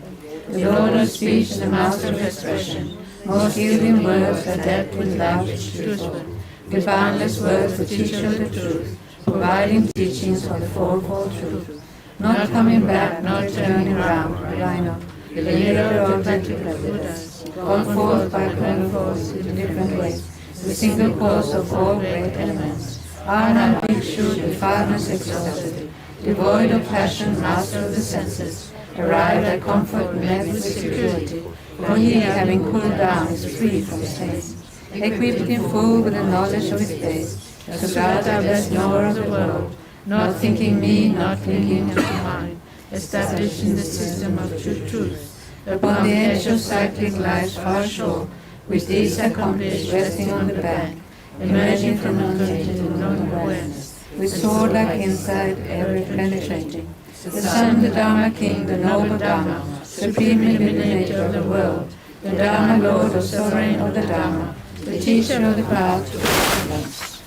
The Lord of speech, the master of expression, most skilled in words, adept with language truthful, with boundless words, the teacher of the truth, providing teachings for the fourfold truth, not coming back, not turning round, rhino, the leader of the Buddhas, gone forth by going forth in different ways, the single cause of all great elements, Arnab Bhikshu, defilemess exalted, devoid of passion, master of the senses, arrived at comfort met with security, for he, having cooled down, is free from stains, equipped in full with the knowledge of his base, Suggata best knower of the world, not thinking me, not thinking of mine, established in the system of true truth, upon the edge of cyclic life's far shore, with these accomplished, resting on the bank, emerging from untainted non-awareness, with sword-like insight ever penetrating, the Son, the Dharma King, the noble Dharma, supreme illuminator of the world, the Dharma Lord, the sovereign of the Dharma, the teacher of the path to excellence,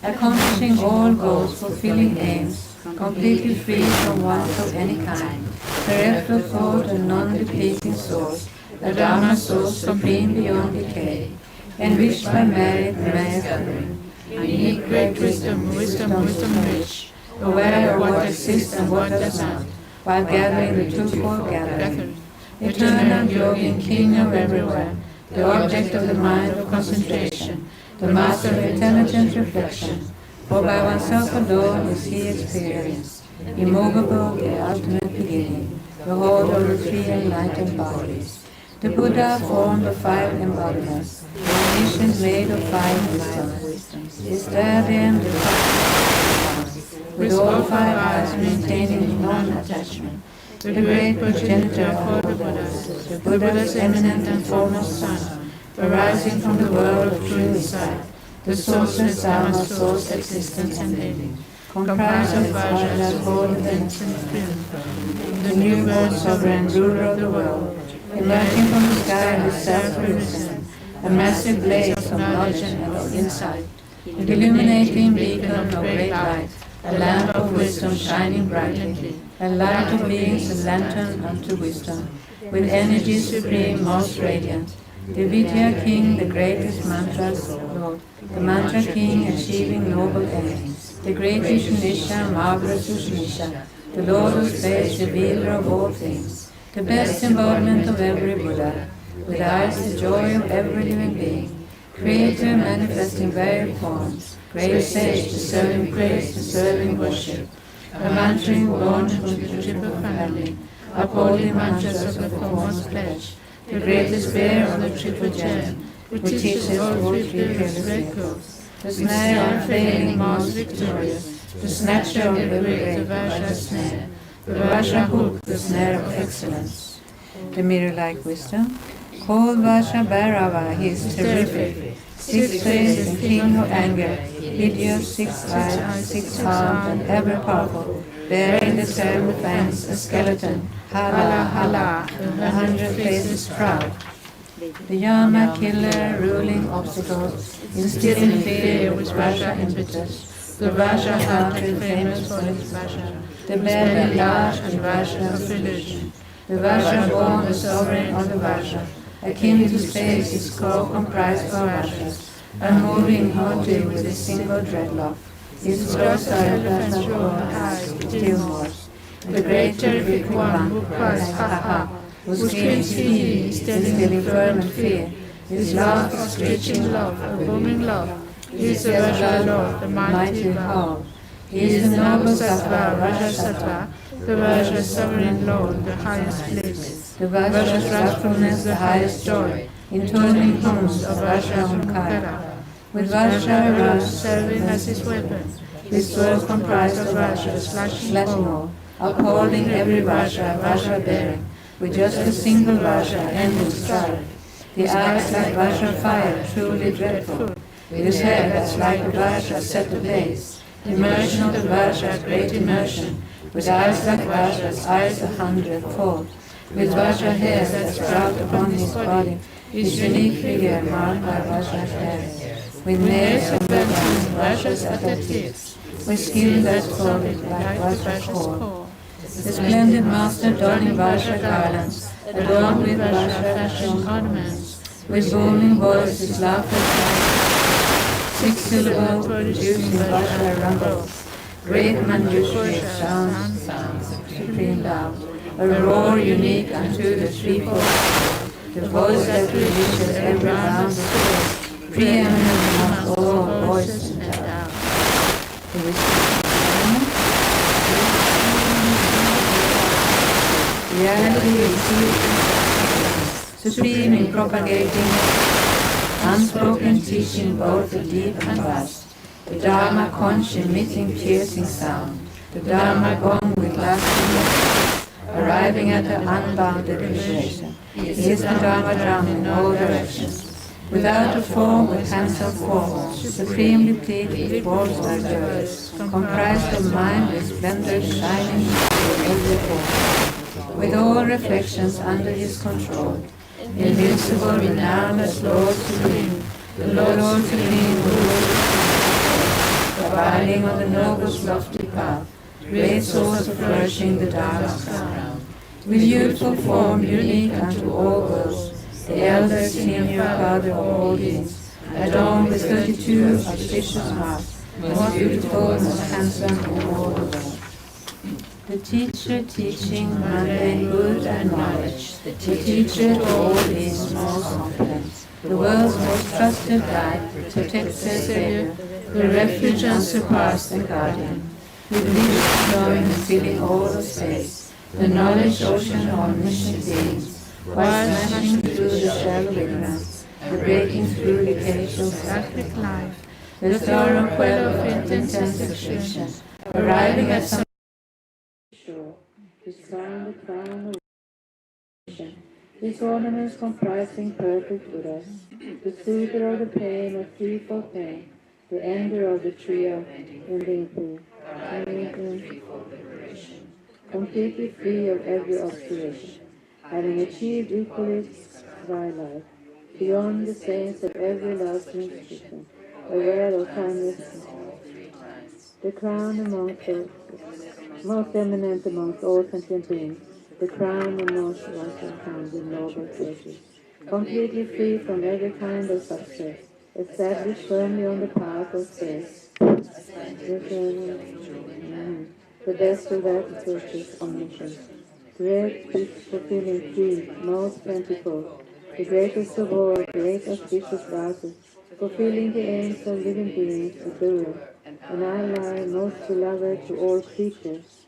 accomplishing all goals, fulfilling aims, completely free from want of any kind, bereft of thought and non-depleting source, the Dharma source supreme beyond decay, enriched by merit, merit gathering, unique great wisdom, wisdom rich, aware of what exists and what does not, while gathering the twofold gathering, eternal yogin, king of everywhere, the object of the mind of concentration, the master of intelligent reflection, for by oneself alone is he experienced, immovable, the ultimate beginning, the whole of the three enlightened bodies. The Buddha formed the 5 embodiments, the omniscient made of 5 wisdoms. Is there then the with all 5 eyes maintaining non-attachment, the great progenitor of all the Buddhas, the Buddha's eminent and foremost son, arising from the world of true insight, the sourceless Dharma source existence and living, comprised of Vajras, whole events and freedom, the new birth sovereign ruler of the world, emerging from the sky with self-reason, a massive blaze of knowledge and of insight, an illuminating beacon of great light, a lamp of wisdom shining brightly, a light of beings, a lantern unto wisdom, with energy supreme, most radiant, the Vidya King, the greatest mantra's Lord, the mantra King achieving noble aims, the great Vishunisha, marvelous Vishunisha, the Lord of space, revealer of all things, the best embodiment of every Buddha, with eyes the joy of every living being, creator manifesting varied forms, great sage deserving praise, deserving worship, a mantra born from the triple family, upholding mantras of the foremost pledge, the greatest bear of the triple gem, which teaches all 3 pillars great growth, the snare unfailing, most victorious, the snatcher of every great, the Vajra snare, the Vajra hook, the snare of excellence, the mirror-like wisdom, called Vaja Bhairava, he is terrific. Six-faced and king of anger, hideous, six-eyed, six-armed, and ever-powerful, bearing the terrible fangs, a skeleton, Hala, Hala, 100 faces proud. The Yama killer, ruling obstacles, instilling fear with Vaja impetus. The Vaja hunter famous for his Vaja, the belly large and Vaja of religion. The Vaja born the sovereign of the Vaja, akin to space is core comprised of Vajas, unmoving haunted with a single dreadlock. His docile Vaja eyes still more. The great terrific one who cries ha ha, who screams he, instilling firm and fear. His laugh is screeching love, a booming love. He is the Vaja Lord, the mighty howl. He is the noble Sattva, Vaja Sattva, the Vaja sovereign Lord, the highest bliss. The Vaja's wrathfulness, the highest joy, intoning hymns of Vaja Omkara. With Vaja Ras serving as his weapon, his sword comprised of Vaja, slashing all, upholding every Vaja, Vaja bearing, with just a single Vaja ending strife. The eyes like Vaja fire, truly dreadful, with his hair that's like a Vaja set ablaze. Immersion of the Vaja, great immersion, with eyes like Vaja's, eyes 100-fold, with Vaja hair that sprout upon his body, his unique figure marked by Vaja's hair, with nails and weapons, Vajas at their tips, with skin that's solid like Vaja's core. The splendid master donning Vaja garlands, adorned with Vaja fashion ornaments, with booming voice his laughter six syllables producing Vaja rumbles. Great Manjushri sounds supreme loud, a roar unique unto the threefold, the voice that reaches every round of space, preeminent amongst all voices and out. The reality is supreme in propagating unspoken teaching both the deep and vast, the Dharma conch emitting piercing sound, the Dharma gong with lasting message, arriving at the unbounded liberation. It is the Dharma drum in all directions, without a form with handsome form, supremely pleased with balls like joys, comprised of mind with splendor shining through every form, with all reflections under his control. Invincible, renowned as Lord Supreme, the Lord Supreme who rules, abiding on the noble's lofty path, great source of flourishing the Dharma's crown. With youthful form unique unto all worlds, the elder senior father of all beings, adorned with 32 auspicious hearts, most beautiful, most handsome in all the world. The teacher teaching mundane good and knowledge, the teacher to all is most confident, the world's most trusted guide, protector, savior, the refuge unsurpassed and guardian, with leaves flowing and filling all of space, the knowledge ocean of omniscient beings, while smashing through the shell of ignorance, the breaking through the cage of sacred life, the thorough quell of intense expression, arriving at some shore, his crown the crown of vision, his ornaments comprising perfect Buddhas, the soother of the pain of threefold pain, the ender of the tree of ending food, completely free of every obscuration, having achieved equally thy life, beyond the saints of every lasting tradition, aware of timeless, the crown amongst the most eminent amongst all sentient beings, the crown and most righteous found in noble virtues, completely free from every kind of success, established firmly on the path of space, the best of that virtues, omniscience, great, speech, fulfilling, free, most plentiful, the greatest of all, great auspicious vases, fulfilling the aims of living beings, the doer, an ally most beloved to all creatures,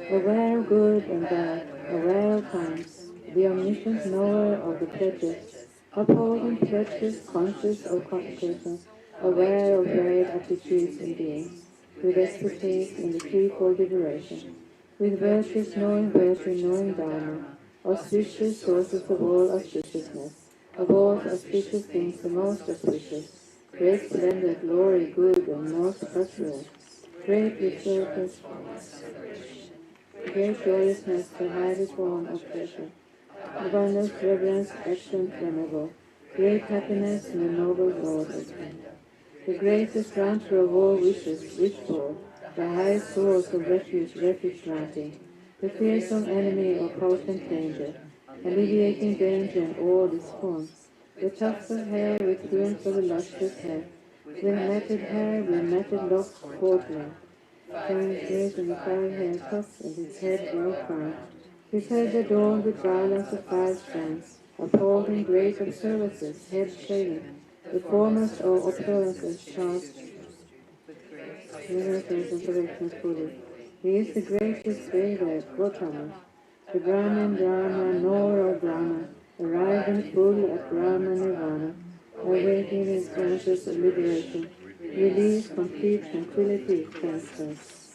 aware of good and bad, aware of times, the omniscient knower of the pledges, upholding pledges, conscious of consequences, aware of varied attitudes and beings, with expertise in the threefold liberation, with virtues knowing virtue, knowing Dharma, auspicious sources of all auspiciousness, Of all auspicious things the most auspicious, great splendor, glory, good, and most prosperous, great resources, great joyousness, the highest form of pleasure, abundance, reverence, action, venerable, great happiness, and the noble Lord of Spring. The greatest granter of all wishes, wished for, the highest source of refuge, refuge granting, the fearsome enemy of potent danger, alleviating danger in all its forms, the tufts of hair with plumes of the lustrous hair, with matted hair, with matted locks courtling, shines great in the fine hair tufts and his head well crowned, his head adorned with garlands of 5 strands, upholding great observances, head shading, the foremost of observances charged miracles and corrections fully. He is the greatest Veda, Gautama, the Brahman, Brahma, knower of Brahma, arrived in full at Brahma Nirvana, awaiting his branches of liberation, release, complete tranquility, transference.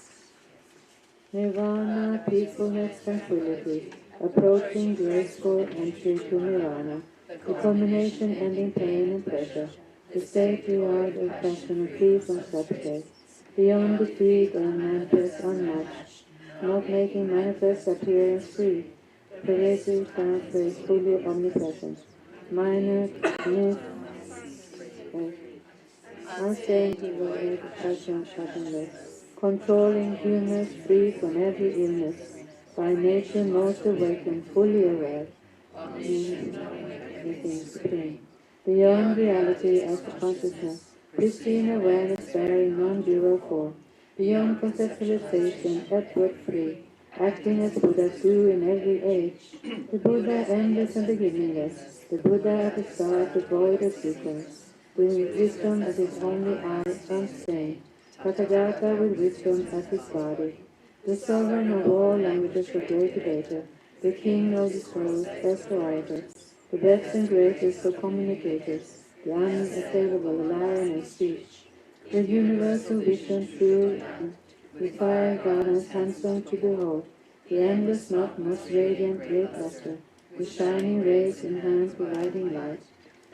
Nirvana, peacefulness, tranquility, approaching graceful entry to Nirvana, the culmination ending pain and pleasure, the state beyond of passion and peace unsubject, beyond defeat and manifest unmatched, not making manifest appearance free, pervasive sound fully omnipresent, minor, myth, unstained with passion, passionless, controlling humors, free from every illness, by nature most awakened, fully aware, anything supreme, beyond reality as a consciousness, pristine awareness bearing non-dual form, beyond conceptualization, effort free, acting as Buddhas do in every age, the Buddha endless and beginningless, the Buddha at the start devoid of sequence, with wisdom as his only eye, unstained, Tathagata with wisdom as his body, the sovereign of all languages, the great debater, the king of the souls, best orator, the best and greatest of communicators, the unassailable lion of speech, with universal vision true, with fire garlands handsome to behold, the endless not most radiant great luster, the shining rays in hands providing light,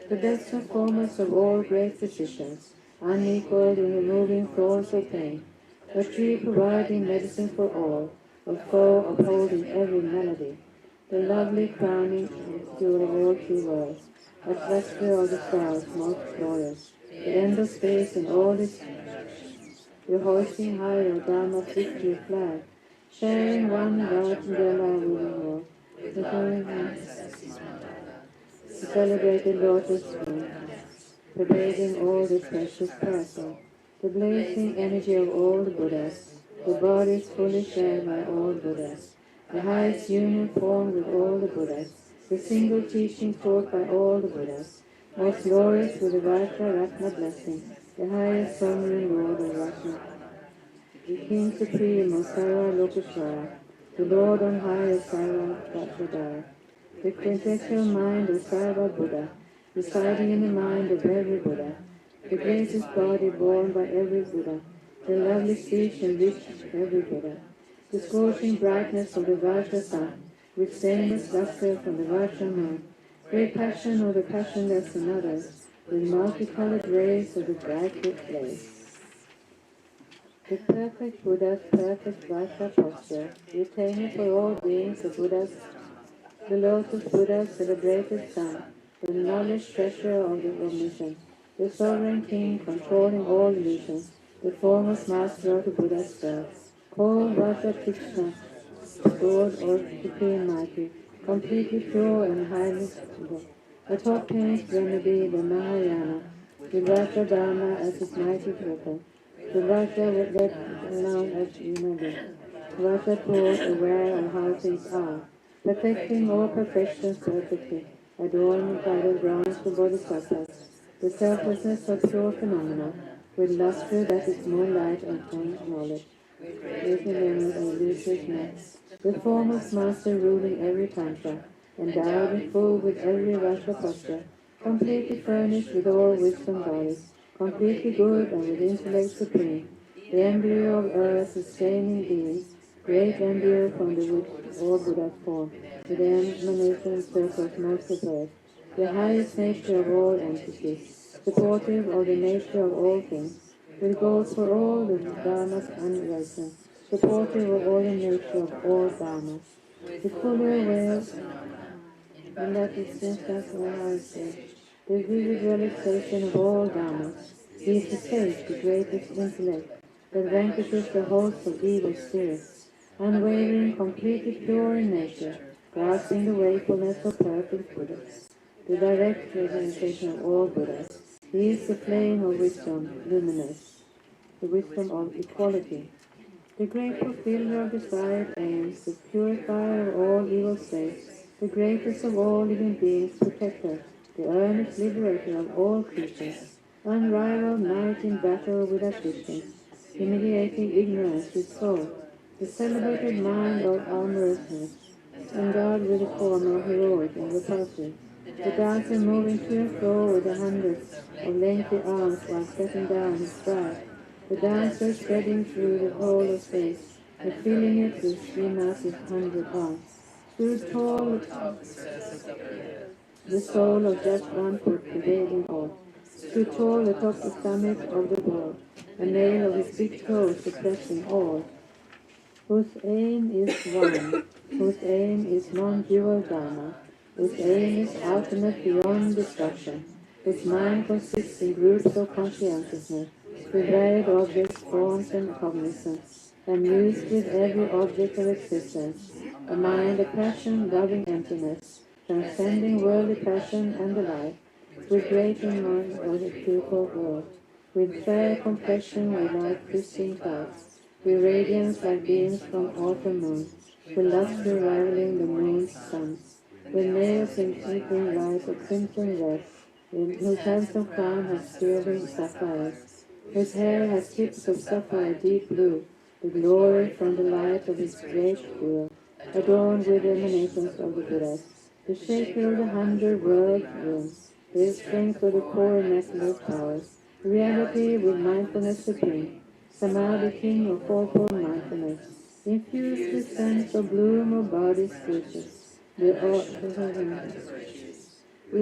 the best and foremost of all great physicians, unequaled in removing thorns of pain, a tree providing medicine for all, a foe upholding every malady, the lovely crowning jewel of all 3 worlds, a cluster of the stars most glorious, the end of space in all its the hoisting high your Dharma's victory flag, sharing one large umbrella with the world, the celebrated lotus stone, pervading all this precious person, the blazing energy of all the Buddhas, the bodies fully shared by all Buddhas, the highest union formed with all the Buddhas, the single teaching taught by all the Buddhas, most glorious with the Vajra Ratna blessing, the highest sovereign Lord of Ratna, the King Supreme of Sarva Lokeshwara, the Lord on high of Sarva Vajradhara, the quintessential mind of Sarva Buddha, residing in the mind of every Buddha, the greatest body born by every Buddha, the lovely speech enriched every Buddha, the scorching brightness of the Vajra sun, with stainless luster from the Vajra moon, great passion of the passionless in others, with multicolored rays of the bright blaze. The perfect Buddha's perfect Vajra posture, retaining for all beings the lotus Buddha's celebrated son, the knowledge treasure of the omniscient, the sovereign king controlling all illusions, the foremost master of the Buddha's spell, called Vajra Krishna, sword or supreme mighty, completely pure and highly suitable. The top pains remedy the Mahayana, with Vajra Dharma as his mighty weapon. The Vajra led along as human being. Vajra taught aware of how things are, perfecting all perfections perfectly, adorned by the grounds for bodhisattvas, the selflessness of pure phenomena, with luster that is more light and plain knowledge, making them of illusive nets, the foremost master ruling every tantra, endowed in full with every Vajra posture, completely furnished with all wisdom bodies, completely good and with intellect supreme, the embryo of earth sustaining beings, great embryo from the which all Buddhas form, with the emanation circles most of earth, the highest nature of all entities, supportive of the nature of all things, with goals for all the dharmas unrisen, supportive of all the nature of all dharmas, with fully aware in that existence as well as the vivid realization of all dharmas. He is the sage, the greatest intellect, that vanquishes the hosts of evil spirits, unwavering, completely pure in nature, grasping the wakefulness of perfect Buddhas, the direct realization of all Buddhas. He is the flame of wisdom, luminous, the wisdom of equality, the great fulfiller of desired aims, the purifier of all evil states, the greatest of all living beings, protector, the earnest liberator of all creatures, unrivaled knight in battle with afflictions, humiliating ignorance with soul, the celebrated mind of amorousness, endowed with the form of heroic and repulsive, the dancer moving to and fro with the hundreds of lengthy arms while setting down his stride, the dancer spreading through the whole of space and filling it with Srima's 100 arms. Stood tall the soul of just one foot pervading all. Stood tall atop the summit of the world, a nail of his big toe suppressing all. Whose aim is one, whose aim is non-dual Dharma, whose aim is ultimate beyond destruction, whose mind consists in groups of conscientiousness, with varied objects, forms and cognizance, amused with every object of existence, a mind of passion, loving emptiness, transcending worldly passion and the like, with great mind of the twofold world, with fair complexion without twisting clouds, with radiance like beams from autumn moon, with luster rivaling the moon's suns, with nails in twinkling light of crimson red, whose handsome crown has sterling sapphires, whose hair has tips of sapphire deep blue, the glory from the light of his great jewel, adorned with emanations of the Buddhas, the shaker of the 100 world rooms, the strength of the core necklace powers, reality with mindfulness supreme, Samadhi king of fourfold mindfulness, infused with sense of bloom of body's riches, with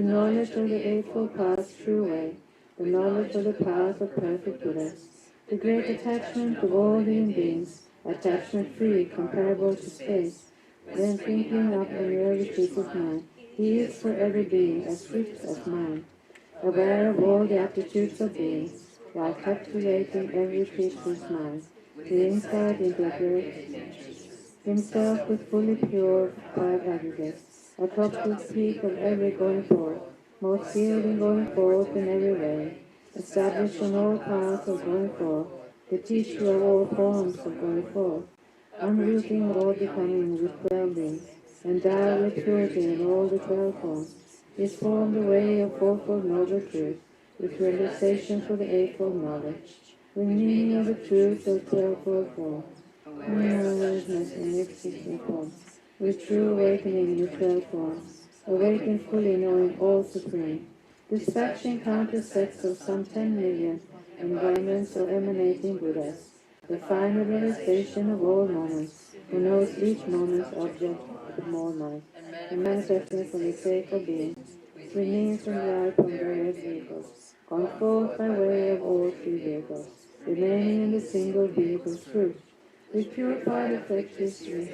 knowledge of the Eightfold Path's true way, the knowledge of the path of perfect Buddhas, the great attachment of all living beings, attachment free, comparable to space, then thinking up an early peace of mind, he is for every being as swift as mind, aware of all the aptitudes of beings, while captivating every creature's mind, with insight into a great himself with fully pure five aggregates, atop the peak of every going forth, most skilled in going forth in every way, established on all paths of going forth, the teacher of all forms of going forth, unrooting all becoming with 12 limbs, endowed with purity in all the 12 forms, is formed the way of fourfold noble truth, with realization for the eightfold knowledge, with meaning of the truth of 12-fold form, awareness in existing forms, with true awakening in the 12 forms, awakened fully knowing all supreme, dispatching countless sets of some 10 million environments of emanating Buddhas, the final realization of all moments, who knows each moment's object of all mind, and manifesting for the sake of being, with means and light from various vehicles, gone forth by way of all three vehicles, remaining in the single vehicle's truth, with purified effective wish,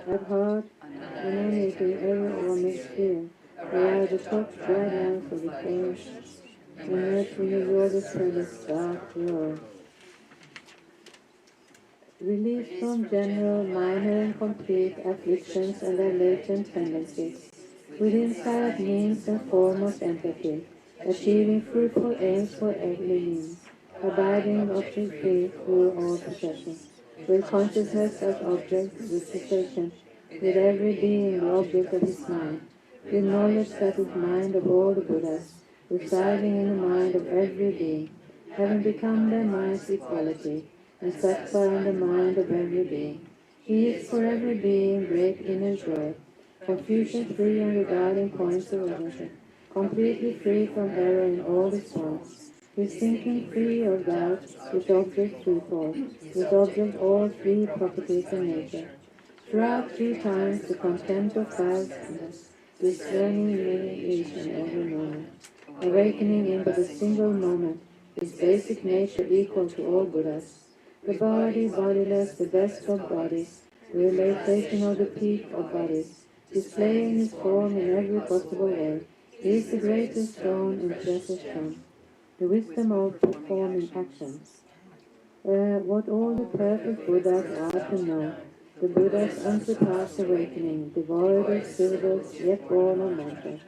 at heart, emanating every ornate sphere, where the top dry lamps of the flames emerge from the Yoga's palace dark world. Released from general, minor and complete afflictions and their latent tendencies, with insight, means and foremost empathy, achieving fruitful aims for every means, abiding object-free through all possessions, with consciousness as object, with cessation, with every being the object of his mind, with knowledge that is mind of all the Buddhas, residing in the mind of every being, having become their mind's equality, and satisfying the mind of every being. He is for every being great inner joy, confusion-free and regarding points of origin, completely free from error in all its forms, his thinking free of doubt, his object threefold, his object all three properties in nature. Throughout 3 times the contempt of 5 senses, discerning each and every moment. Awakening in but a single moment, is basic nature equal to all Buddhas. The body, bodiless, the best of bodies, the realization of the peak of bodies, displaying his form in every possible way, he is the greatest stone and precious stone. The wisdom of performing actions. What all the perfect Buddhas are to know, the Buddha's unsurpassed awakening, devoid of syllables, yet born of mantra,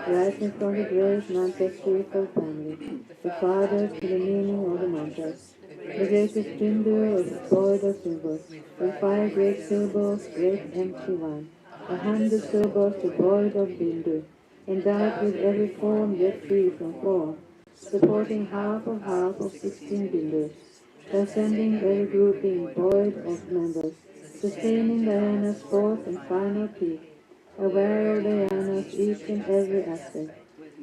rising from the great mantra-skillful family, the father to the meaning of the mantras, the greatest Hindu is devoid of symbols, with 5 great syllables, great empty one, 100 syllables devoid of bindu, endowed with every form yet free from form, supporting half of 16 bindus, transcending every grouping void of members, sustaining Dhyana's fourth and final peak, aware of Dhyana's each and every aspect,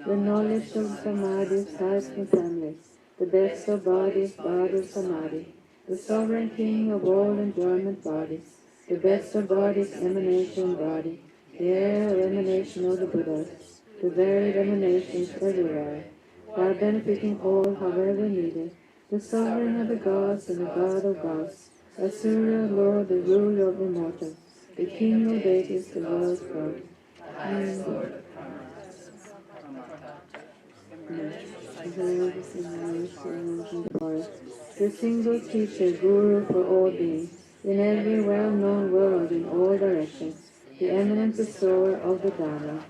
the knowledge of Samadhi's types and families, the best of bodies, God of Samadhi, the sovereign king of all enjoyment bodies, the best of bodies, emanation body, the air emanation of the Buddhas, the varied emanations everywhere, while benefiting all however needed, the sovereign of the gods and the god of gods, Asura, Lord, the ruler of immortals, the king of deities, the world's God. The single teacher, guru for all beings, in every well-known world in all directions, the eminent bestower of the Dharma,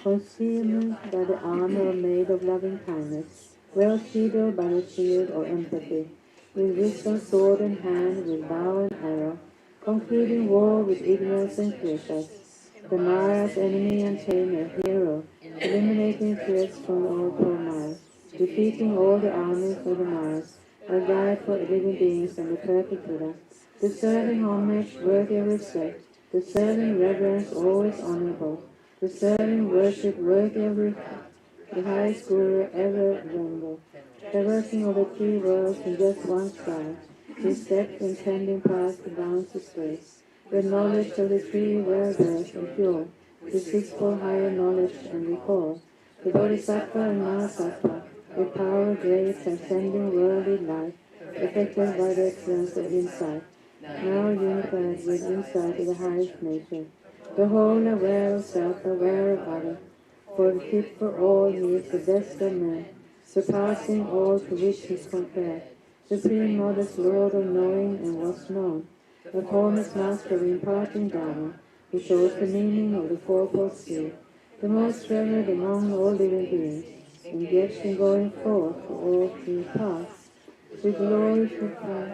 concealed by the armor made of loving kindness, well shielded by the shield of empathy, with wisdom sword in hand, with bow and arrow, concluding war with ignorance and kleshas, the Mara's enemy and tamer, hero, eliminating threats from all 4 miles, defeating all the armies of the Maras, a guide for living beings and the perfect Buddha, deserving homage worthy of respect, deserving reverence always honorable, deserving worship worthy of the highest Guru ever venerable, traversing over 3 worlds in just one stride, his steps intending past the bounds of space, with knowledge of the 3 well-versed and pure, the 6-fold higher knowledge and recall, the Bodhisattva and Mahasattva, with power great, transcending worldly life, affected by the excellence of insight, now unified with insight of the highest nature, the whole aware of self, aware of other, for fit for all he is the best of men, surpassing all to which he is compared, supreme modest Lord of knowing and was known, the foremost master of imparting Dharma, who shows the meaning of the fourfold sea, the most revered among all living beings, engaged in going forth for all 3 paths, with glory to fire,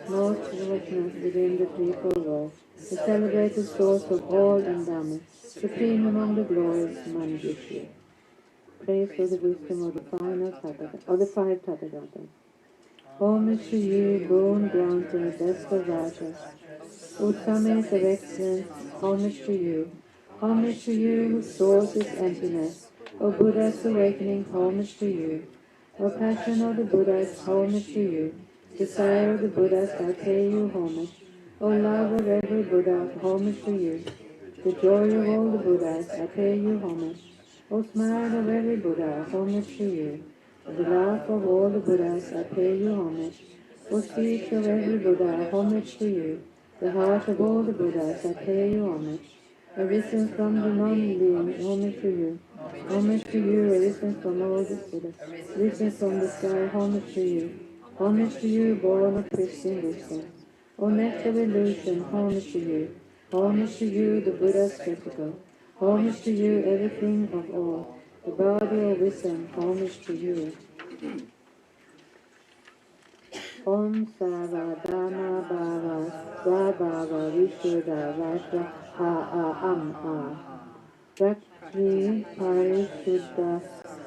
most fortunate within the threefold world, the celebrated source of all endowment, supreme among the glorious Manjushri. Praise for the wisdom of the final of the 5 Tathagatas. Homage to you, born granted, best of Rajas. Ultimate of excellence, homage to you. Homage to you whose source is emptiness. O Buddha's awakening, homage to you. O passion of the Buddhas, homage to you. Desire of the Buddhas, I pay you homage. O love of every Buddha, homage to you. The joy of all the Buddhas, I pay you homage. O smile of every Buddha, homage to you. The laugh of all the Buddhas, I pay you homage. O speech of every Buddha, homage to you. The heart of all the Buddhas, I pay you homage. Arisen from the non-being, homage to you. Homage to you, arisen from all the Buddhas. Arisen from the sky, homage to you. Homage to you, born of pristine wisdom. O net of illusion, homage to you. Homage to you, the Buddha's spectacle. Homage to you, everything of all. The body of wisdom, homage to you. Om Sarvadama Bhava Svabhava Vishuddha Vajra Rakshmi Parishuddha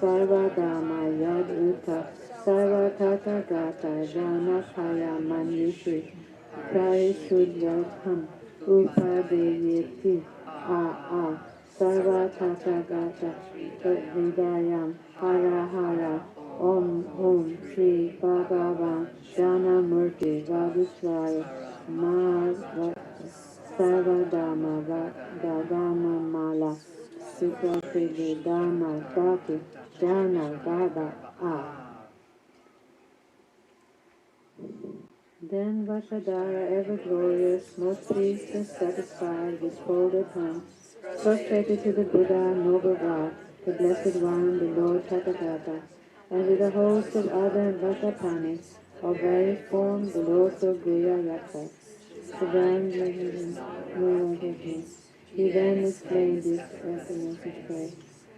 Sarvadama Yad Uta Sarvatata Gata Janakaya Manjushri Parishuddham Upadeyeti Sarvatata Gata Hridayam Hara Hara Om Shri Bhagavan Jnana Murti Vadisvaya Sava Dhamma Dagama Mala Sukati Dhamma Dati Jana Gada A. Then Vashadara, ever glorious, most pleased and satisfied, with folded hands, prostrated to the Buddha, noble God, the Blessed One, the Lord Tathagata, and with a host of other Vatapanis of various forms, the Lords of Guya Yatsa, he then explained this message prayer.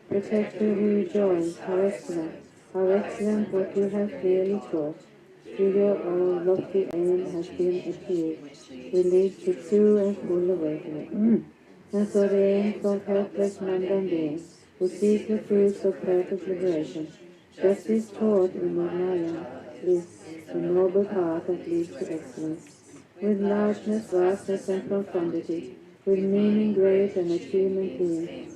Protector, we rejoice, how excellent what you have clearly taught. Through your own lofty aim has been achieved, which leads to true and full awakening. And so the aims of helpless mundane beings who seek the fruits of perfect liberation, justice taught in Nirnaya is the noble path that leads to excellence. With largeness, vastness, and profundity, with meaning great and achievement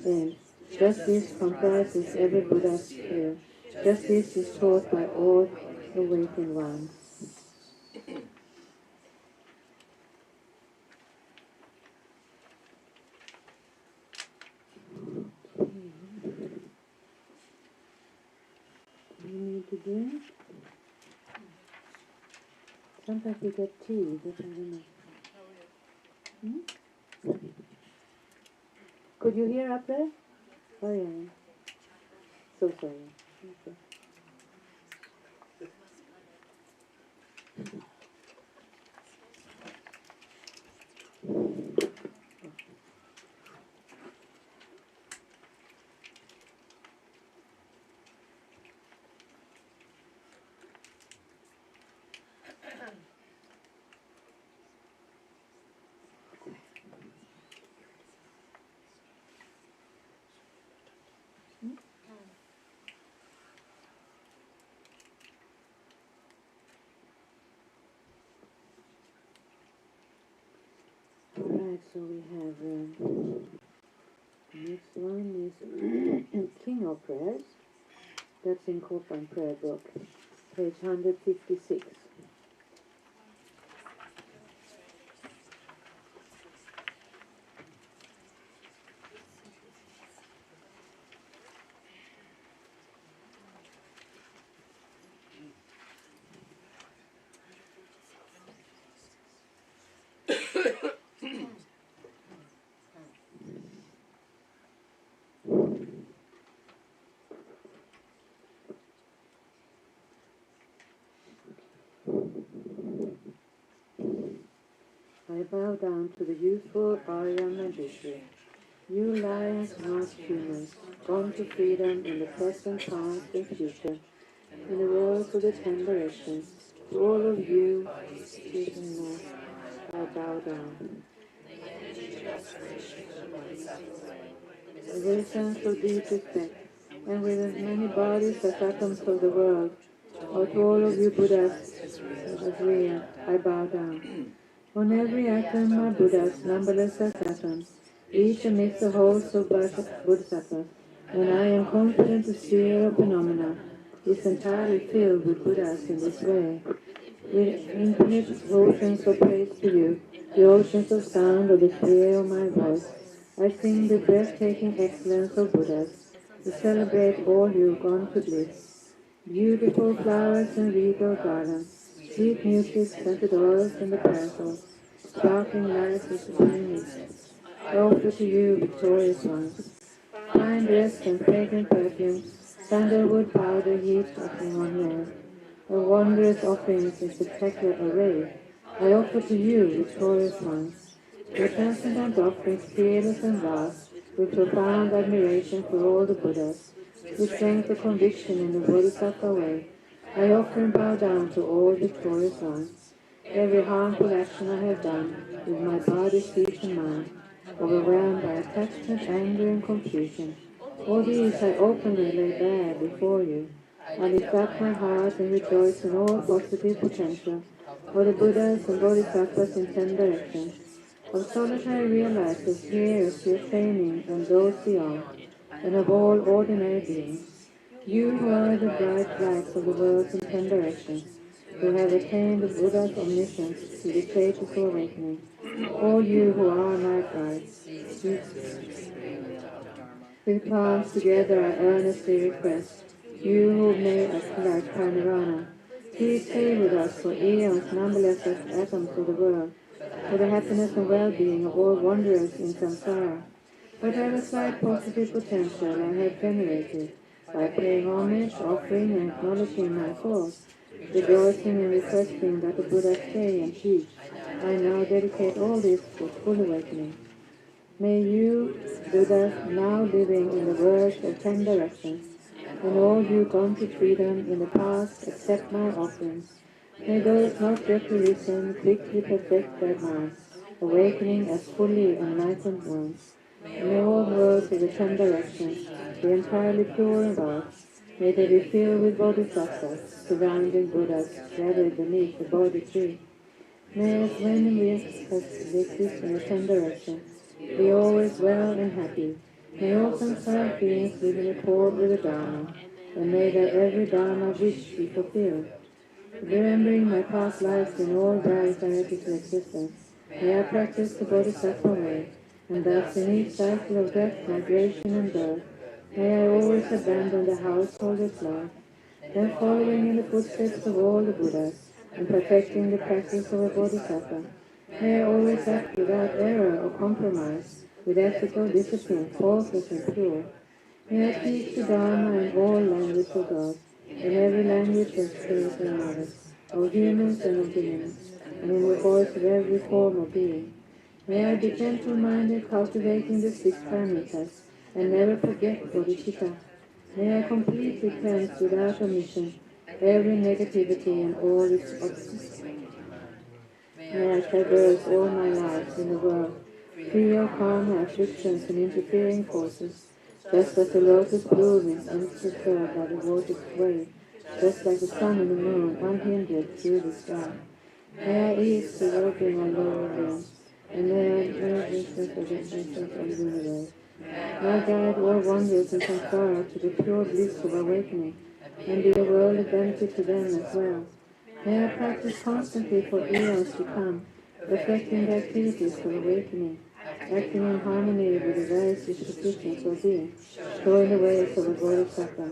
aims, justice comprises every Buddha's sphere. Justice is taught by all awakened ones. You need to drink? Sometimes we get tea, but I don't know. Could you hear up there? Oh yeah. So sorry. Okay. Alright, so we have next one is King of Prayers. That's in Kopan Prayer Book, page 156. I bow down to the youthful Arya Manjushri. You lions, not humans, gone to freedom in the present, past, and future, in the worlds of the 10 directions. To all of you, I bow down. With a sense of deep respect, and with as many bodies as atoms of the world, or to all of you Buddhas, as real, I bow down. On every atom are Buddhas, numberless as atoms, each amidst a host of bodhisattvas, and I am confident the sphere of phenomena is entirely filled with Buddhas in this way. With infinite oceans of praise to you, the oceans of sound of the sphere of my voice, I sing the breathtaking excellence of Buddhas, to celebrate all you've gone to bliss. Beautiful flowers and regal gardens, sweet music, scented oils in the parasols, sparkling lights with spinning incense. I offer to you, victorious ones, fine dress and fragrant perfumes, sandalwood powder heaped on your a wondrous offerings in spectacular array. I offer to you, victorious ones, your transcendent offerings, fearless and vast, with profound admiration for all the Buddhas, with strength of conviction in the Bodhisattva way. I offer and bow down to all victorious ones. Every harmful action I have done with my body, speech, and mind, overwhelmed by attachment, anger, and confusion. All these I openly lay bare before you. I lift up my heart and rejoice in all positive potential for the Buddhas and Bodhisattvas in 10 directions, of solitary realizers here as your training and those beyond, and of all ordinary beings. You who are the bright lights of the world in 10 directions, who have attained the Buddha's omniscience to the status of awakening. All you who are my brides, we pass together, I earnestly request, you who made us like Panorama, please stay with us for eons, numberless as atoms of the world, for the happiness and well-being of all wanderers in samsara. Whatever slight positive potential I have generated, by paying homage, offering, and acknowledging my cause, rejoicing and requesting that the Buddha stay and teach, I now dedicate all this for full awakening. May you, Buddhas, now living in the world of 10 directions, and all you gone to freedom in the past, accept my offerings. May those not yet to listen quickly perfect their minds, awakening as fully enlightened ones. May all worlds of the 10 directions be entirely pure and vast. May they be filled with bodhisattvas, surrounding Buddhas gathered beneath the Bodhi tree. May as when we exist in the 10 directions, be always well and happy. May all samsaric beings live in accord with the Dharma, and may their every Dharma wish be fulfilled. Remembering my past lives in all varieties of existence, may I practice the Bodhisattva way, and thus in each cycle of death, migration, and birth, may I always abandon the householder's life, then following in the footsteps of all the Buddhas, and perfecting the practice of a Bodhisattva, may I always act without error or compromise, with ethical discipline, faultless and pure. May I teach the Dharma in all languages of God, in every language of spirits and others, of humans and of demons, and in the voice of every form of being. May I be gentle-minded, cultivating the 6 paramitas, and never forget bodhicitta. May I completely cleanse without omission every negativity and all its obstacles. May I traverse all my lives in the world, free of karma, afflictions, and interfering forces, just as the lotus bloom is undisturbed by the water's wave, just like the sun and the moon unhindered through the sky. May I ease the working on lower limbs, and may I know instance of the essence of the universe. May I guide all wanderers in samsara to the pure bliss of awakening, and be a world of benefit to them as well. May I practice constantly for eons to come, perfecting the activities of awakening, acting in harmony with the various dispositions of being, showing the ways of a bodhisattva.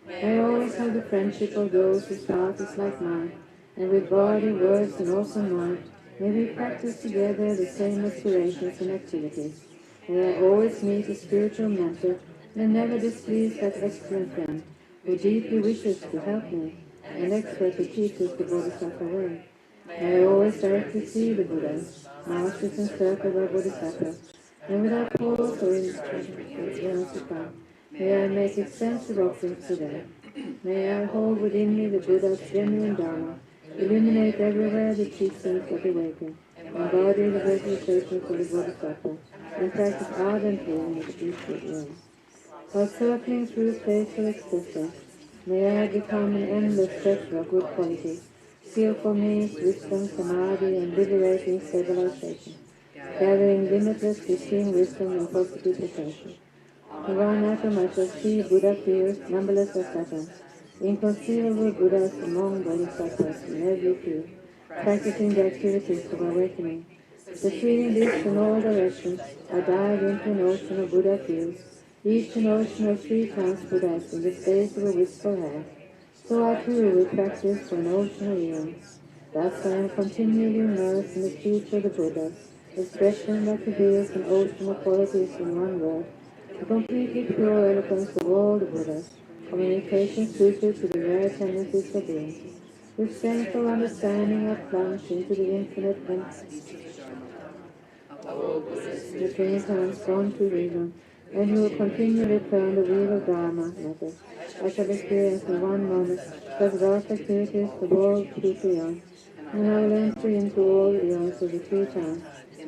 May I always have the friendship of those whose path is like mine, and with body, words, and awesome mind, may we practice together the same aspirations and activities. May I always meet a spiritual mentor, and never displease that excellent friend, who deeply wishes to help me, and expert who teaches the Bodhisattva way. May I always directly see the Buddhas, masters and circle of Bodhisattvas, and without pause or instruction to come, may I make extensive offerings to them. May I hold within me the Buddha's genuine Dharma, illuminate everywhere the teachings of the awakened, embody the realizations of the Bodhisattva, and practice ardently in its deepest realms. While circling through the space of existence, may I become an endless treasure of good qualities, seal for me wisdom, samadhi, and liberating stabilization, gathering limitless pristine wisdom and positive potential. In one atom I shall see Buddha fields, numberless as atoms, inconceivable Buddhas among bodhisattvas in every field, practicing the activities of awakening. Pursuing this in all directions, I dive into an ocean of Buddha fields, each an ocean of 3 times Buddhas in the space of a wistful hand. So I too will practice for an ocean of eons. Thus I am continually immersed in the speech of the Buddhas, expression that reveals an ocean of qualities in one word, the completely pure eloquence of all the Buddhas, communication suited to the rare tendencies of beings. With strength of understanding I plunge into the infinite the train has gone to reason, and you will continually turn the wheel of Dharma method. I shall experience in one moment such vast activities of all future eons, and I will enter into all eons of the 3 times,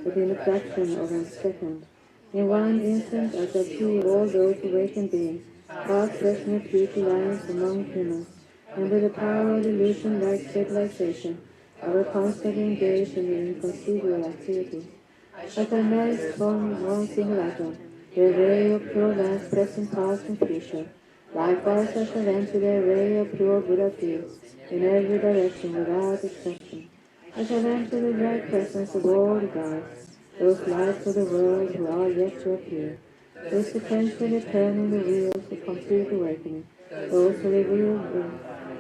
within a fraction of a second. In one instant I shall see all those awakened beings, past, present, future lives among humans, and with the power of illusion-like stabilization, I will constantly engage in the inconceivable activities. As I rise from one single atom, the array of pure lands present, past, and future, Likewise, I shall enter their ray of pure Buddha fields in every direction without exception. I shall enter the bright presence of all the gods, those lights of the world who are yet to appear, those sequentially turning the wheels of complete awakening, those who reveal the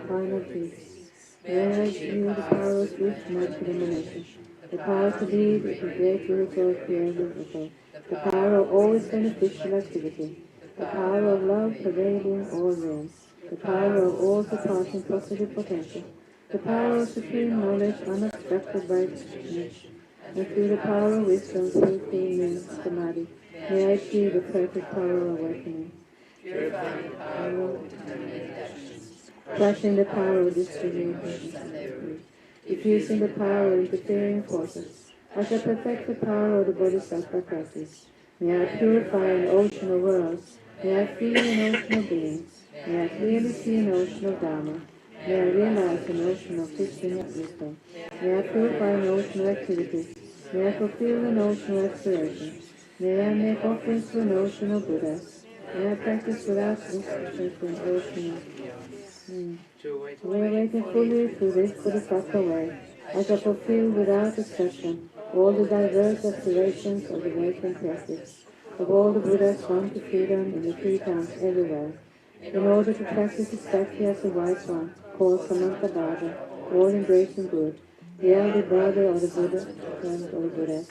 final peace. May I view the power of swift mercy illumination, the power to lead with a great miracle of creative, the power of always beneficial activity, the power of love pervading all realms, the power of all surpassing positive potential, the power of supreme knowledge unobstructed by explanation, and through the power of wisdom fulfilling me, samadhi, may I achieve the perfect power of awakening. Crushing the power of distribution, diffusing the power of interfering forces, I shall perfect the power of the Bodhisattva practice. May I purify an ocean of worlds, may I free an ocean of beings, may I clearly see an ocean of Dharma, may I realize an ocean of teaching and wisdom, may I purify an ocean of activities, may I fulfill an ocean of aspirations, may I make offerings to an ocean of Buddhas, may I practice without restriction to an ocean of awaken fully through this Bodhisattva way, I shall fulfill without exception all the diverse aspirations of the awakened practice, of all the Buddhas gone to freedom in the three times everywhere, in order to practice exactly as the wise one, called Samantabhadra, all embracing good, the elder brother of the Buddha and of the Buddhas,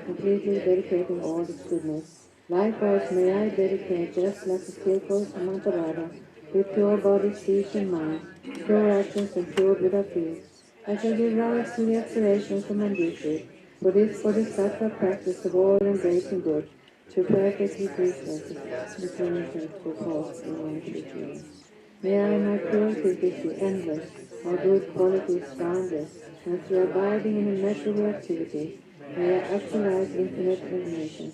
completely dedicating all its goodness. Likewise may I dedicate just like the skillful Samantabhadra, with pure body, speech, and mind, pure actions, and pure Buddha fields. I shall give rise to the aspirations of Manjushri, for this Bodhisattva practice of all embracing good, to perfectly peaceful, to cause in one situation. May I my pure activities be endless, my good qualities boundless, and through abiding in immeasurable activity, may I actualize infinite illumination.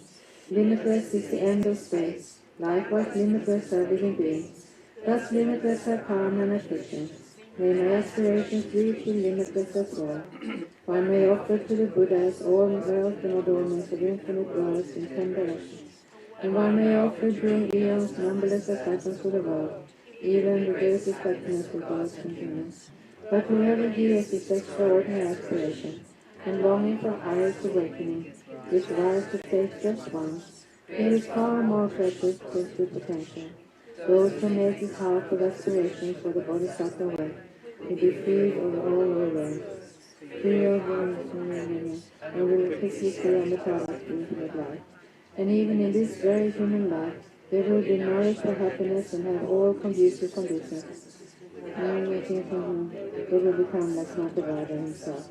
Limitless is the end of space, likewise limitless are living beings. Thus limitless are karma and affliction. May my aspirations reach the limitless as well. One may offer to the Buddhas all wealth and adornments of infinite worlds in 10 directions. And one may offer during eons numberless as happens to the world, even the greatest happiness of God's continuance. But whoever hears this extraordinary aspiration, and longing for highest awakening, is wise to take just once, there is far more precious to potential. Those who make this powerful aspiration for the Bodhisattva way will be freed of all our realms, free of wounds and will quickly see Amitabha's infinite light. And even in this very human life, they will be nourished for happiness and have all conducive conditions. And they will become like Santavada himself.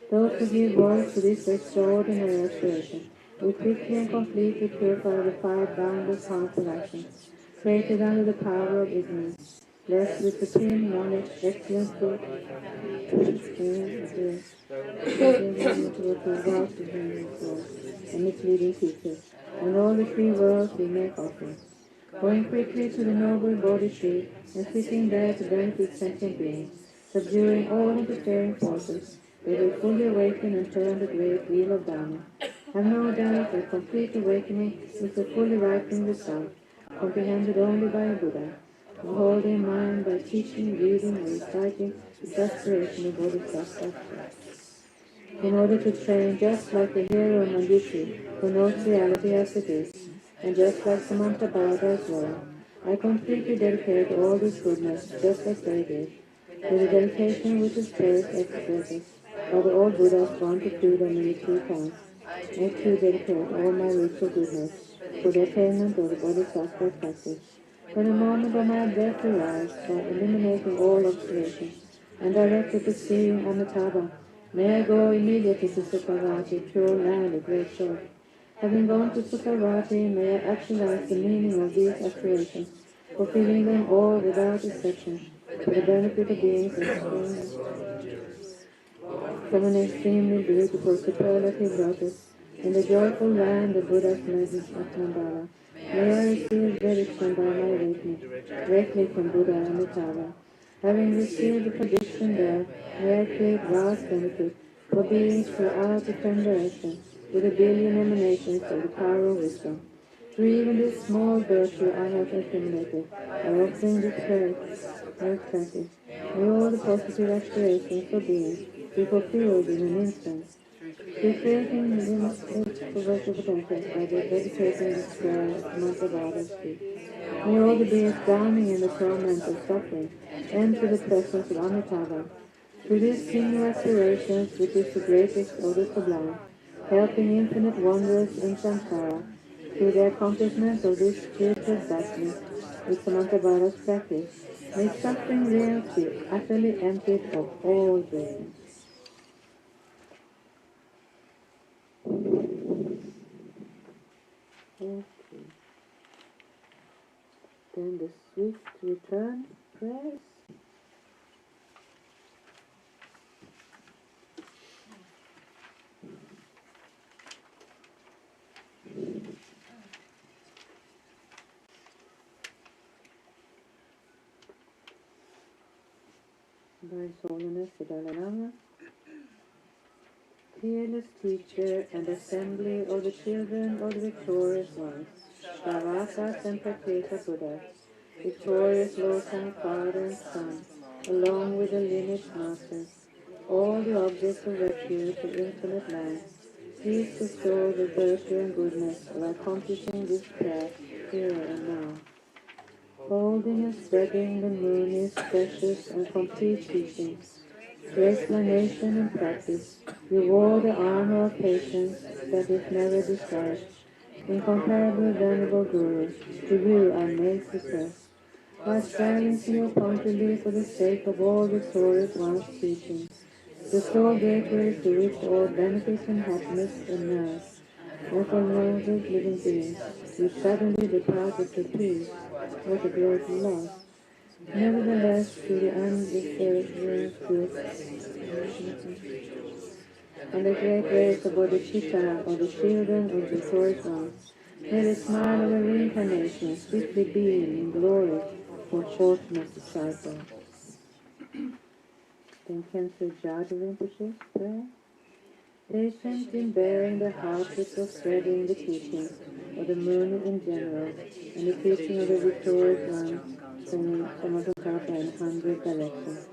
Those who give voice to this extraordinary aspiration will quickly and completely purify the five boundless harmful actions, created under the power of ignorance, blessed with supreme knowledge, excellent fruit, and misleading teachers, and all the three worlds will make offerings. Going quickly to the noble Bodhi tree and sitting there to benefit sentient beings, subduing all interfering forces, they will fully awaken and turn the great wheel of Dharma. Have no doubt that complete awakening is a fully ripening result, comprehended only by a Buddha, who hold in mind by teaching, reading, and reciting the aspiration of Bodhisattva. In order to train just like the hero Manjushri, who knows reality as it is, and just like Samantha Bhatta as well, I completely dedicate all this goodness just as they did, with a dedication which is praised expresses by the old Buddhas gone to freedom in the three times. I too dedicate all my ritual goodness for the attainment of the Bodhisattva practice. From the moment of my breath arrives, by eliminating all observations, and directed to seeing Amitabha, may I go immediately to Sukhavati, pure land of great joy. Having gone to Sukhavati, may I actualize the meaning of these aspirations, fulfilling them all without exception, for the benefit of beings from an extremely beautiful superlative lotus, in the joyful land of Buddha's Mandala. May I receive direction by my awakening, directly from Buddha Amitabha. Having received the prediction there, may I create vast benefit for beings throughout the 10 directions, with a billion emanations of the power of wisdom. For even this small virtue I have accumulated, I offering this practice. May all the positive aspirations for being be fulfilled in an instant. Through creating limitless progressive potentials by dedicating this prayer of Manjushri speak. May all the beings drowning in the torment of suffering enter the presence of Amitabha. Through these single aspirations, which is the greatest of the sublime, helping infinite wanderers in samsara, through the accomplishment of this spiritual destiny, with Samantabhara's practice, may suffering realms be utterly emptied of all greatness. Okay. Then the swift return prayers. By His Holiness the Dalai Lama, fearless teacher and assembly of the children of the victorious ones, Shravakas and Pratyeka Buddhas, victorious Losang Father and Son, along with the lineage masters, all the objects of refuge of infinite life, please bestow the virtue and goodness of accomplishing this prayer here and now. Holding and spreading the moon's precious and complete teachings, through explanation and practice, you wore the armor of patience that is never discharged. Incomparable Venerable Guru, to you I make request. While striving to your pointedly for the sake of all victorious one's teachings, the sole gateway to which all benefits and happiness emerge, and for noble living beings, you suddenly departed to peace. What a great loss! Nevertheless, through the undeserved and the great race of bodhicitta, or the children of the victorious ones, may the smile of a reincarnation swiftly beam in glory for fortunate disciples. Then Khenpo Jadi Rinpoche's prayer. Patient in bearing the hardships of spreading the teachings of the moon in general, and the teaching of the victorious ones, Samatokapa in 100 directions.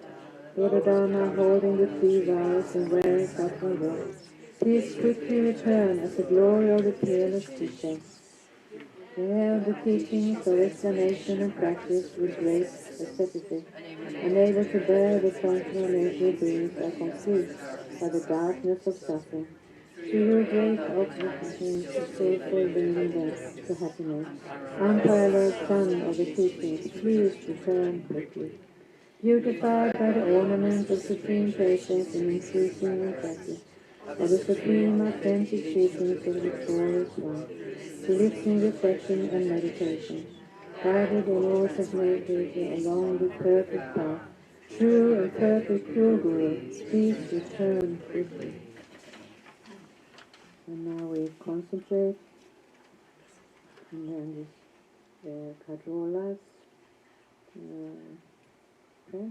Lord Dharma holding the three vows and wearing saffron robe, please quickly return as the glory of the peerless teacher. They held the teachings of explanation and practice with great asceticism, unable to bear the transformatory beings are confused by the darkness of suffering. Through your great opportunity to faithfully bringing them to happiness, unparalleled Son of the teachings, please return quickly. Beautified by the ornament of supreme patience and increasing in practice, of the supreme authentic teachings of the victorious one, to listening, reflection, and meditation, guided in all simplicity along the perfect path, true and perfect pure Guru, please return quickly. And now we concentrate, and then this Kadrolas. Okay.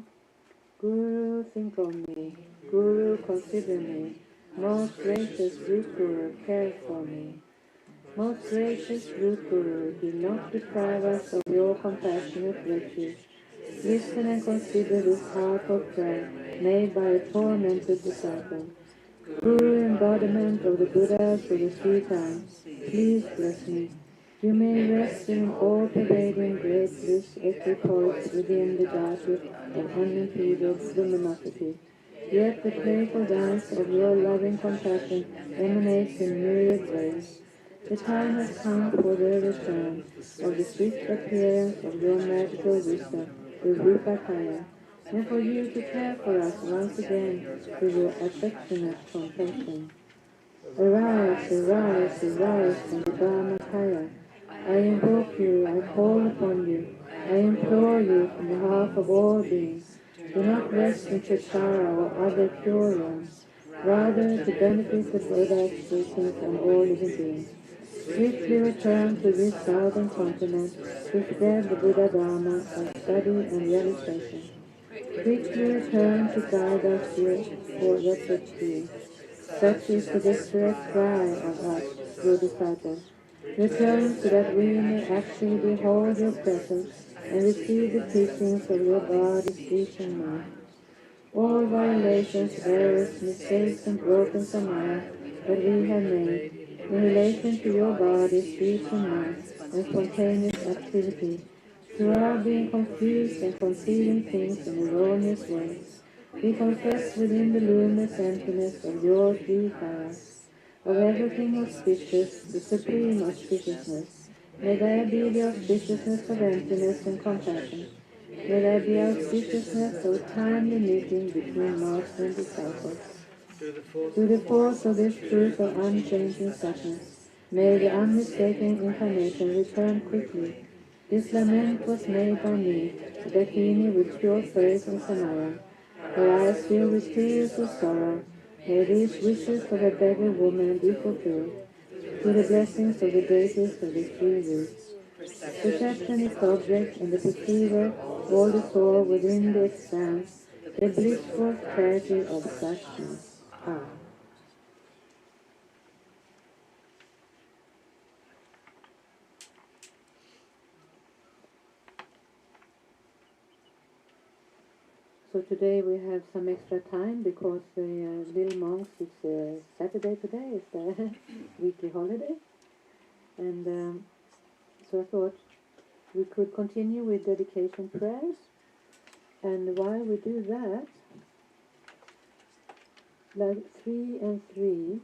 Guru, think of me. Guru, consider me. Most gracious root Guru, care for me. Most gracious root Guru, do not deprive us of your compassionate refuge. Listen and consider this heartfelt prayer made by a tormented disciple. Guru, embodiment of the Buddhas of the three times, please bless me. You may rest in all-pervading great bliss equipoised within the darkness of unimpeded luminosity. Yet the playful dance of your loving compassion emanates in myriad ways. The time has come for the return of the swift appearance of your magical wisdom, the Rupakaya, and for you to care for us once again with your affectionate compassion. Arise, arise, arise from the Dharmakaya. I invoke you, I call upon you, I implore you from behalf of all beings. Do not rest in Chitara or other pure realms, rather to benefit the Buddha's teachings and all living beings. Swiftly return to this southern continent to spread the Buddha Dharma by study and realization. Quickly return to guide us here for wretched beings. Such is the distress cry of us, your disciples. Return so that we may actually behold your presence and receive the teachings of your body, speech, and mind. All violations, errors, mistakes, and broken samaya that we have made in relation to your body, speech, and mind, and spontaneous activity, throughout being confused and conceiving things in erroneous ways, we confess within the luminous emptiness of your three kayas, of everything auspicious, the supreme auspiciousness. May there be the auspiciousness of emptiness and compassion. May there be auspiciousness of timely meeting between master and disciple. Through the force of this truth of unchanging suchness, may the unmistaken incarnation return quickly. This lament was made by me, the Dakini, with pure faith and samaya. Her eyes filled with tears of sorrow. May these wishes of a beggar woman be fulfilled through the blessings of the deities of the three roots. Perception is the object, and the perceiver, all the soul within the expanse, the blissful clarity of suchness. Ah. So today we have some extra time because the little monks, it's Saturday today, it's the weekly holiday. And so I thought we could continue with dedication prayers. And while we do that, like 3 and 3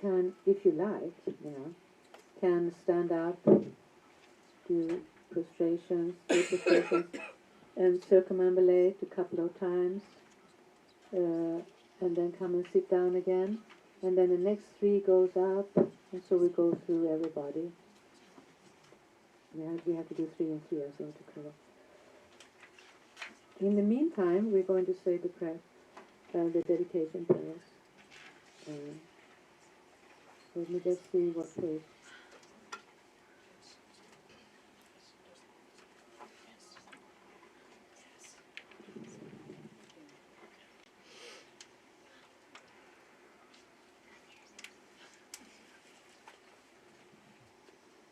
can, if you like, can stand up, do prostrations, and circumambulate a couple of times, and then come and sit down again. And then the next 3 goes up, and so we go through everybody. We have to do 3 and 3 as well to cover. In the meantime, we're going to say the prayer, the dedication prayers. Let me just see what page.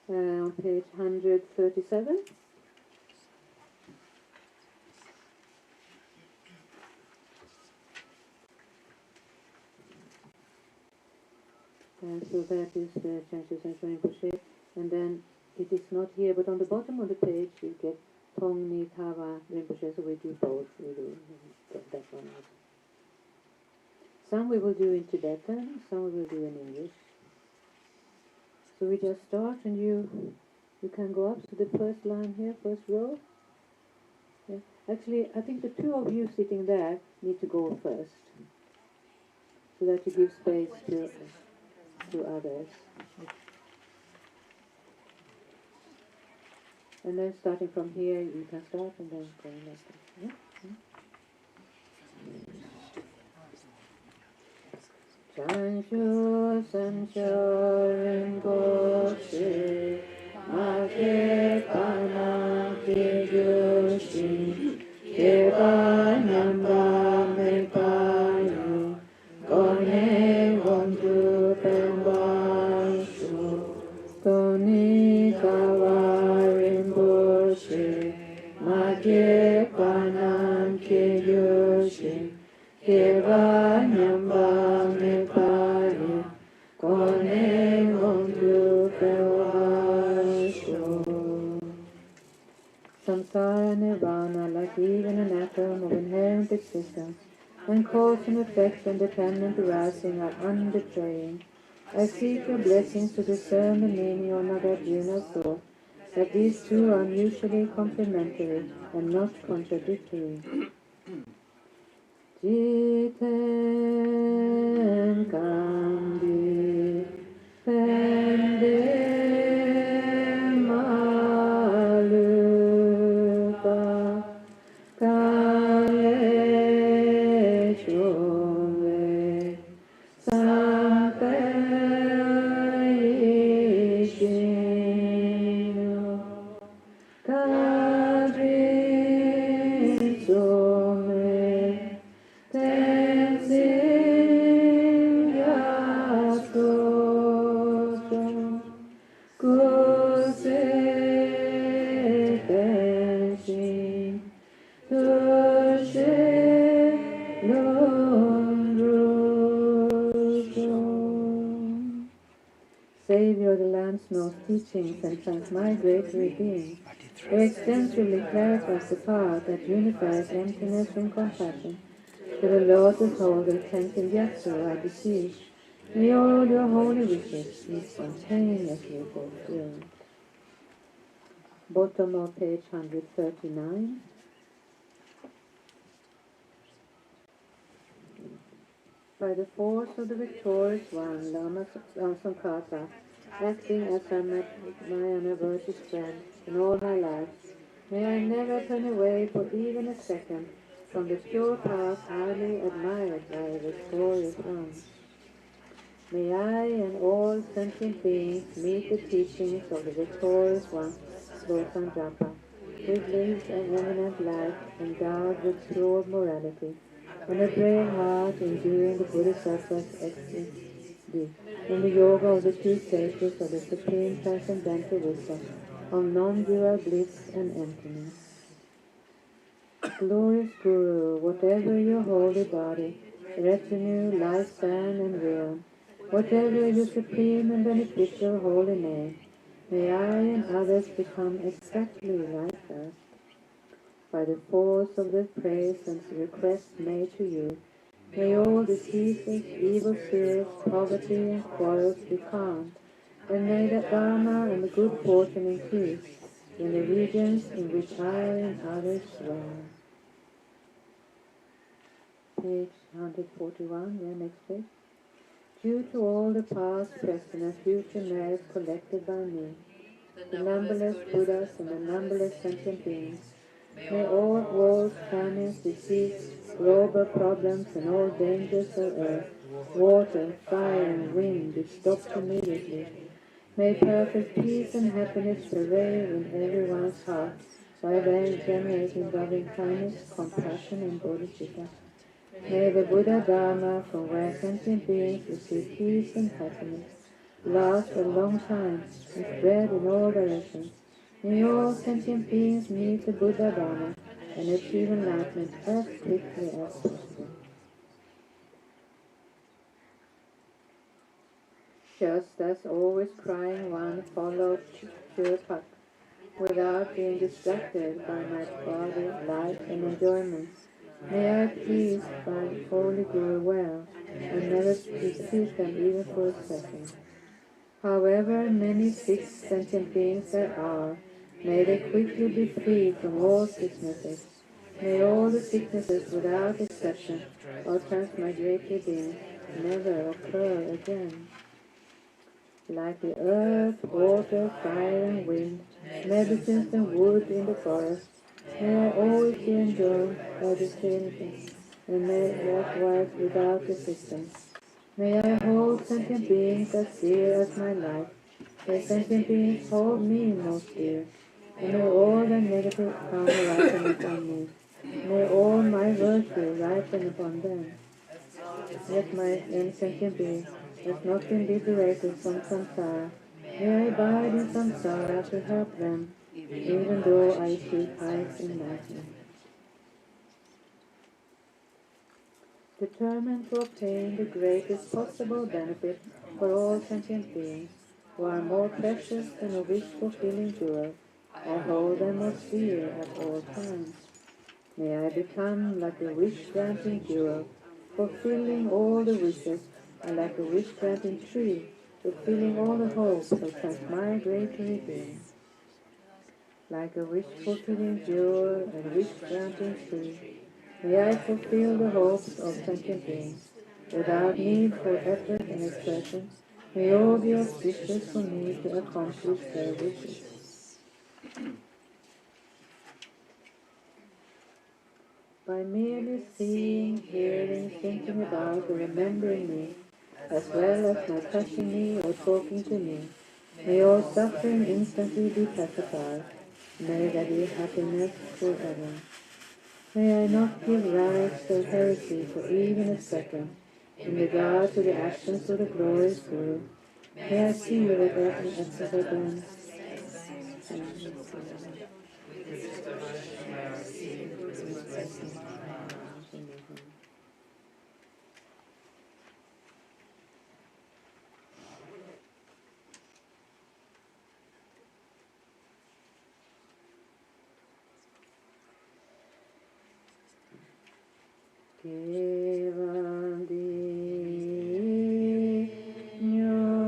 On page 137. So that is Manjushri Rinpoche, and then it is not here, but on the bottom of the page you get Tong Ni Tawa Rinpoche, so we do both. We do that one also. Some we will do in Tibetan, some we will do in English. So we just start, and you can go up to the first line here, first row. Yeah. Actually, I think the 2 of you sitting there need to go first, so that you give space to others. And then starting from here, you can start and then go like that. Yeah? Chanshu Sancho Rinpoche, Make Kana Kijushin, Keva Nyamba Mekayu, Kone Wontu Penwanshu, Toni Kawa Rinpoche, Make Kana Kijushin, Keva Nyamba Mekayu, Kone Wontu Penwanshu. Samsara nirvana, like even an atom of inherent existence, and cause and effect and dependent arising are unbetraying. I seek your blessings to discern the meaning of Nagarjuna's thought, that these 2 are mutually complementary and not contradictory. Jiten kandi pende malupa kale chome sampe ishino kadri chome tenzin Savior of the land's most teachings and transmigratory being, who extensively clarifies the path that unifies emptiness in compassion, to the lotus holder Tenkin Gyatso, I beseech, may all your holy wishes be spontaneously fulfilled. Bottom of page 139. By the force of the victorious one, Lama Zopa, acting as my unaverted friend in all my life, may I never turn away for even a second from the pure path highly admired by the victorious one. May I and all sentient beings meet the teachings of the victorious one, Lord Sanjapa, who lives an eminent life endowed with pure morality, and a brave heart enduring the Bodhisattva's ecstasy, in the yoga of the two stages of the supreme transcendental wisdom, of non-dual bliss and emptiness. Glorious Guru, whatever your holy body, retinue, lifespan and realm, whatever your supreme and beneficial holy name, may I and others become exactly like that. By the force of the praise and request made to you, may all diseases, evil spirits, poverty and quarrels be calmed, and may the Dharma and the good fortune increase in the regions in which I and others dwell. Page 141, next page. Due to all the past, present and future merits collected by me, the numberless Buddhas and the numberless sentient beings, may all wars, famines, disease, global problems and all dangers of earth, water, fire and wind be stopped immediately. May perfect peace and happiness prevail in everyone's heart by generating loving kindness, compassion and bodhicitta. May the Buddha Dharma, from where sentient beings receive peace and happiness, last a long time and spread in all directions. May all sentient beings meet the Buddha Dharma and achieve enlightenment as quickly as possible. Just as always crying one followed Chirpak, without being distracted by my body, life and enjoyments, may I please my holy Guru well, and never defeat them even for a second. However many sick sentient beings there are, may they quickly be freed from all sicknesses. May all the sicknesses without exception of transmigratory beings never occur again. Like the earth, water, fire and wind, medicines and wood in the forest, may I always be enjoyed by the divinity, and may likewise without resistance. May I hold sentient beings as dear as my life. May sentient beings hold me most dear, and may all their negative karma ripen upon me. May all my virtue ripen upon them. Yet my sentient being has not been liberated from samsara. May I abide in samsara to help them, even though I seek highest enlightenment. Determined to obtain the greatest possible benefit for all sentient beings, who are more precious than a wish-fulfilling jewel, I hold them most dear at all times. May I become like a wish-granting jewel, fulfilling all the wishes, and like a wish-granting tree, fulfilling all the hopes of transmigratory beings. Like a wish-fulfilling jewel and wish-granting tree, may I fulfill the hopes of sentient beings, without need for effort and exertion. May all be auspicious for me to accomplish their wishes. By merely seeing, hearing, thinking about, or remembering me, as well as my touching me or talking to me, may all suffering instantly be pacified. May there be happiness forever. May I not give rise to heresy for even a second in regard to the actions of the glorious Guru. May I see whatever evidence Kevandi Nyondonda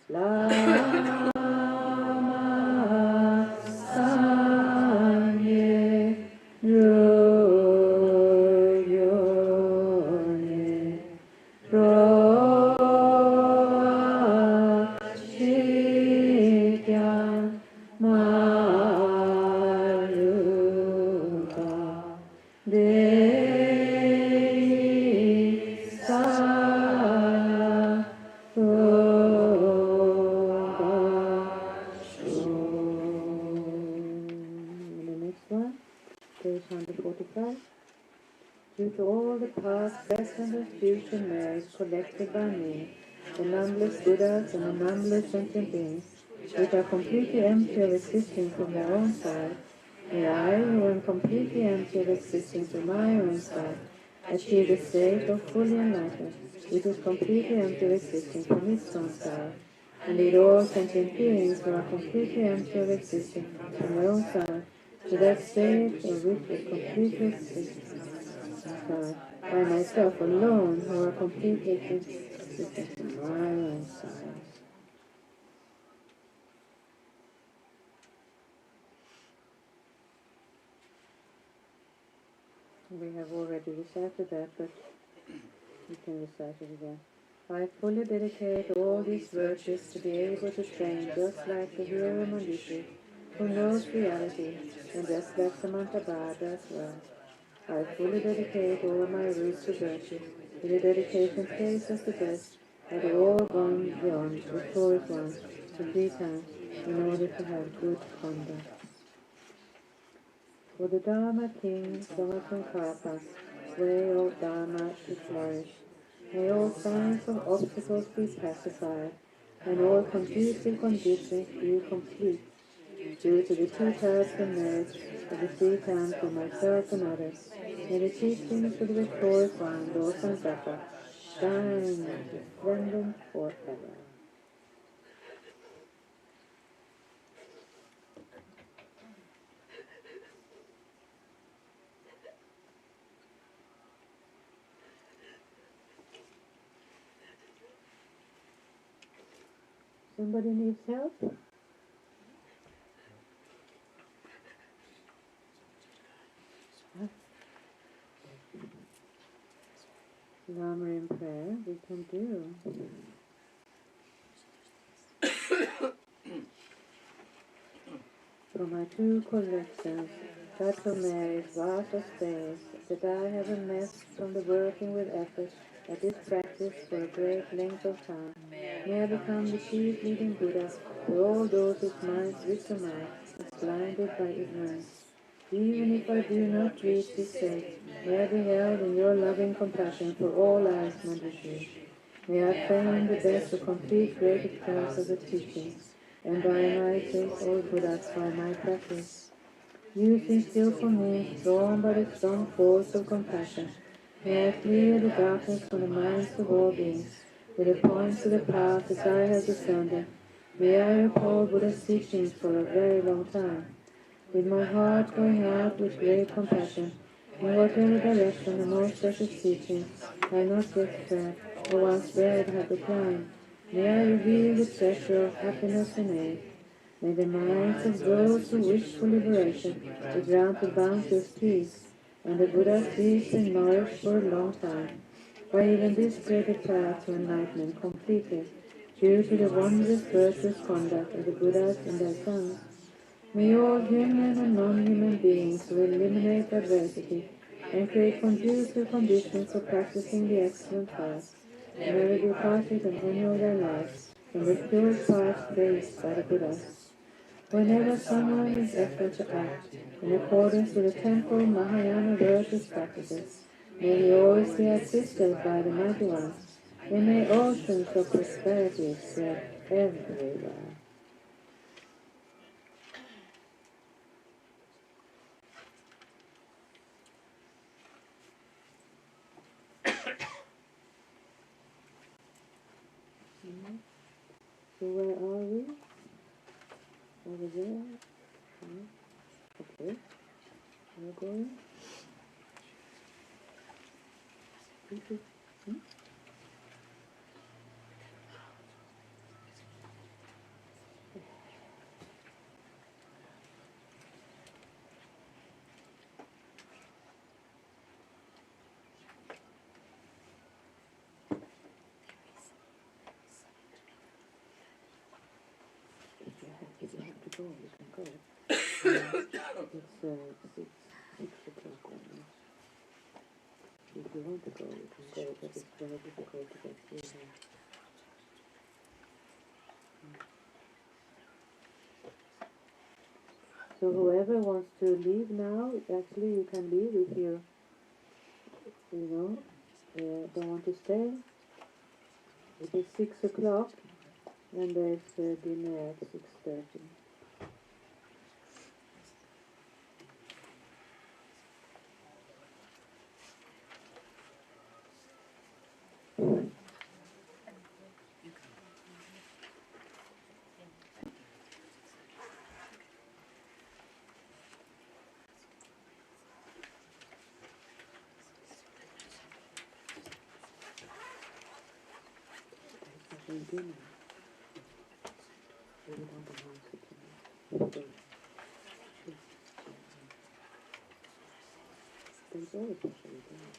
Lama Sanye Royone Roa Shikyan Maruka Dei Sa And the next one, page 145. Due to all the past, present, and future merits collected by me, the numberless Buddhas and the numberless sentient beings, which are completely empty of existence from their own side, may I, who am completely empty of existence from my own side, achieve the state of fully enlightened, which is completely empty of existence from its own side, and lead all sentient beings who are completely empty of existence from their own side to that state of which is completely existence by myself alone, who are completely existent from my own side. We have already recited that, but we can recite it again. I fully dedicate all these virtues to be able to train just like the hero Manjushri, who knows reality, and just like Samantha does well. I fully dedicate all my roots to virtue, with the dedication placed as the best, by the all gone beyond, victorious ones, to 3 times, in order to have good conduct. For the Dharma King, Samasankarapa's way of Dharma to flourish, may all signs of obstacles be pacified, and all conducive conditions be complete, due to the 2 types of merits of the 3 times for myself and others. May the teachings of the victorious one, Lord Sangha, shine resplendent forever. Somebody needs help? Lama in prayer, we can do. From my 2 collections, that of Mary's vast of space, that I have amassed from the working with effort at this practice for a great length of time, may I become the chief leading Buddha for all those whose minds wisdom is blinded by ignorance. Even if I do not reach this state, may I be held in your loving compassion for all lives, Manjushri. May I frame the best of complete great terms of the teachings, and by my faith all Buddhas by my practice. Using skillful means drawn by the strong force of compassion, may I clear the darkness from the minds of all beings, with the points of the path as I have discerned them. May I uphold Buddha's teachings for a very long time, with my heart going out with great compassion, in whatever direction the most precious teachings I not yet spread, or once spread have declined. May I reveal the treasure of happiness and aid. May the minds of those who wish for liberation be granted bounteous peace, and the Buddha's peace be nourished for a long time, by even this greater path to enlightenment completed, due to the wondrous virtuous conduct of the Buddhas and their sons. May all human and non-human beings who eliminate adversity and create conducive conditions for practicing the excellent path never be parted in any of their lives from the pure path praised by the Buddhas. Whenever someone is effort to act in accordance with the Temple Mahayana virtuous practices, may he always be assisted by the Mighty Ones, and may oceans of prosperity spread everywhere. So where are we? Over there? Okay. going. If you have to go, you can go. It's 6 o'clock only. If you want to go, you can go, but it's very difficult to get through here. So whoever wants to leave now, actually you can leave if you don't want to stay. It is 6 o'clock and there's dinner at 6:30. There's dinner. We don't announce it tonight. There's always actually dinner.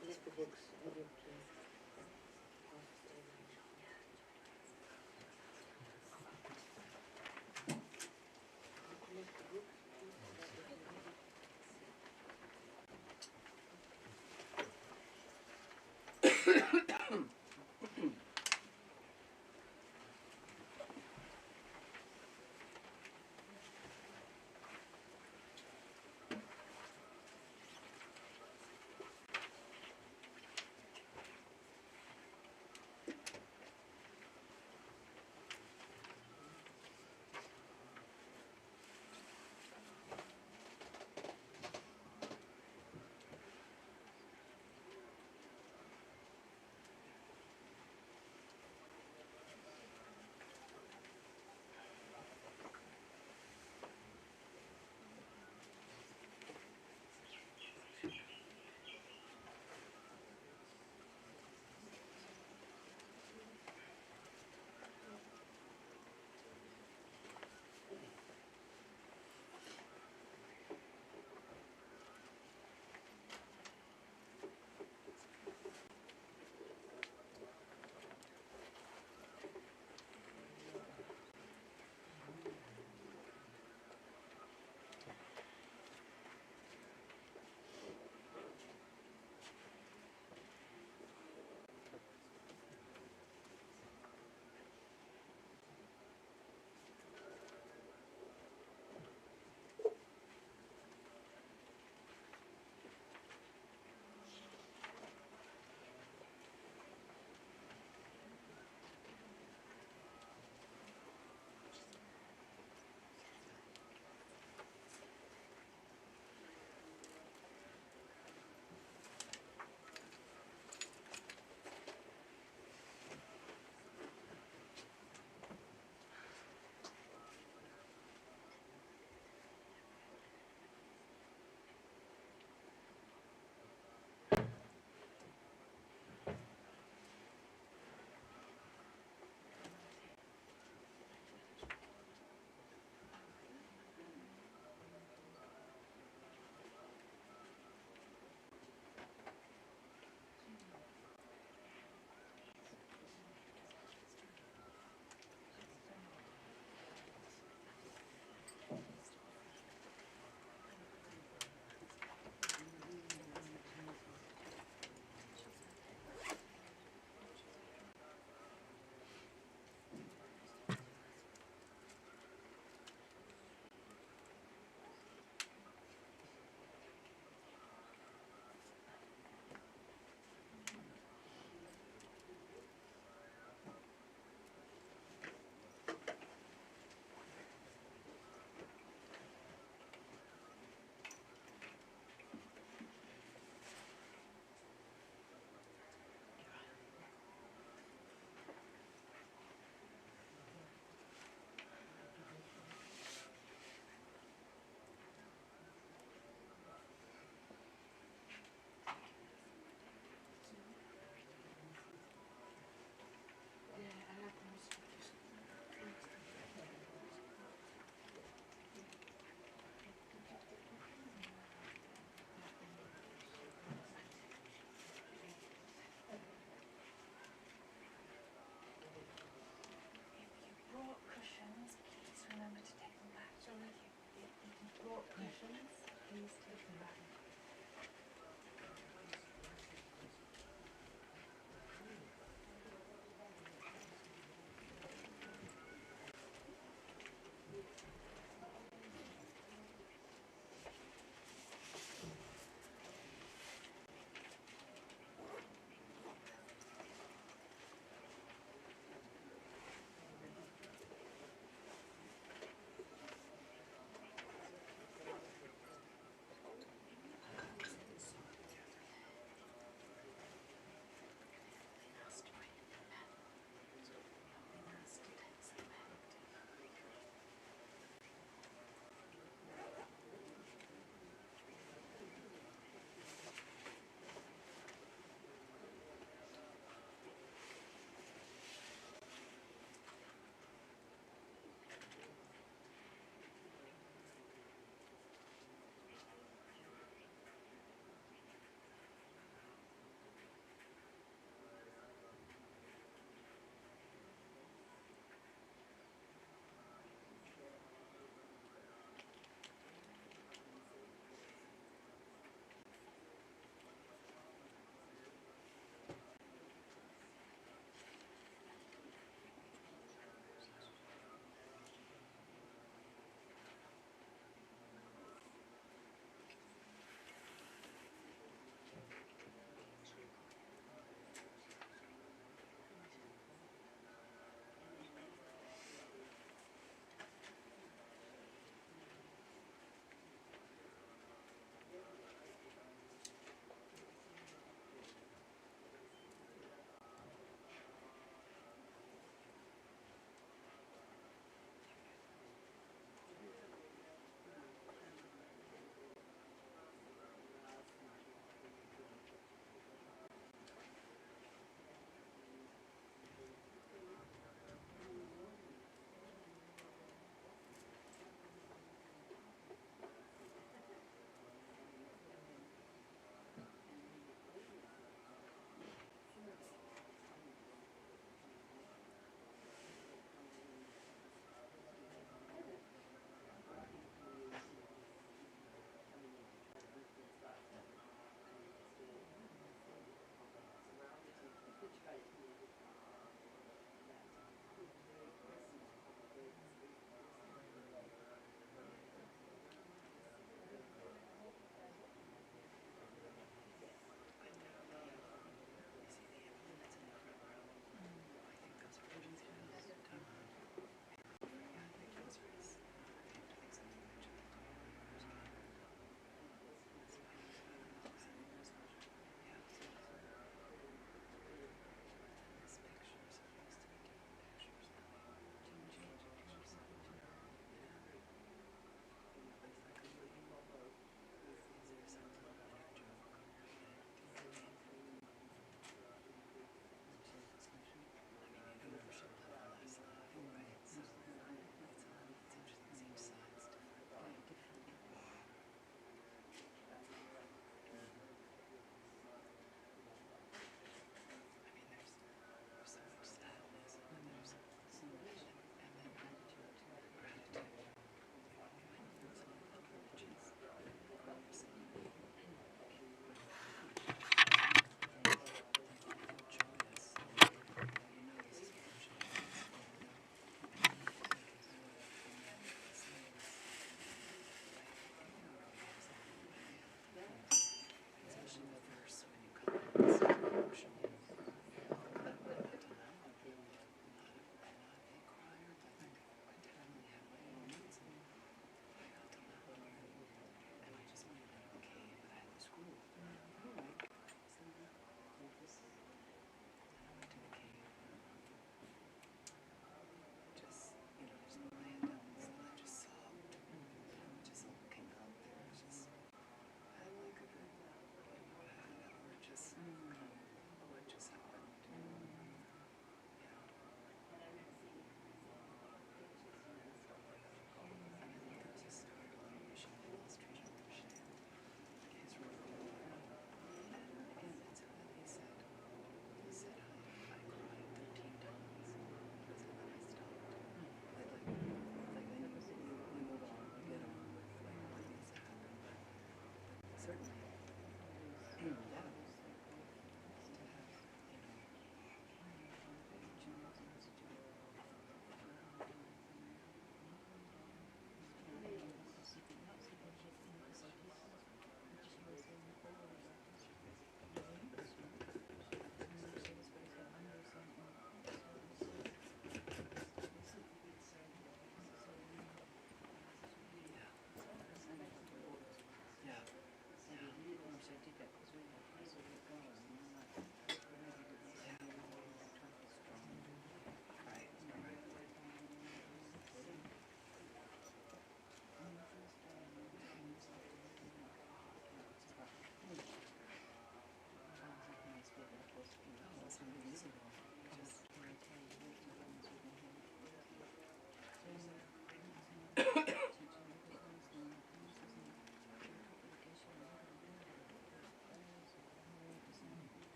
Collect the books.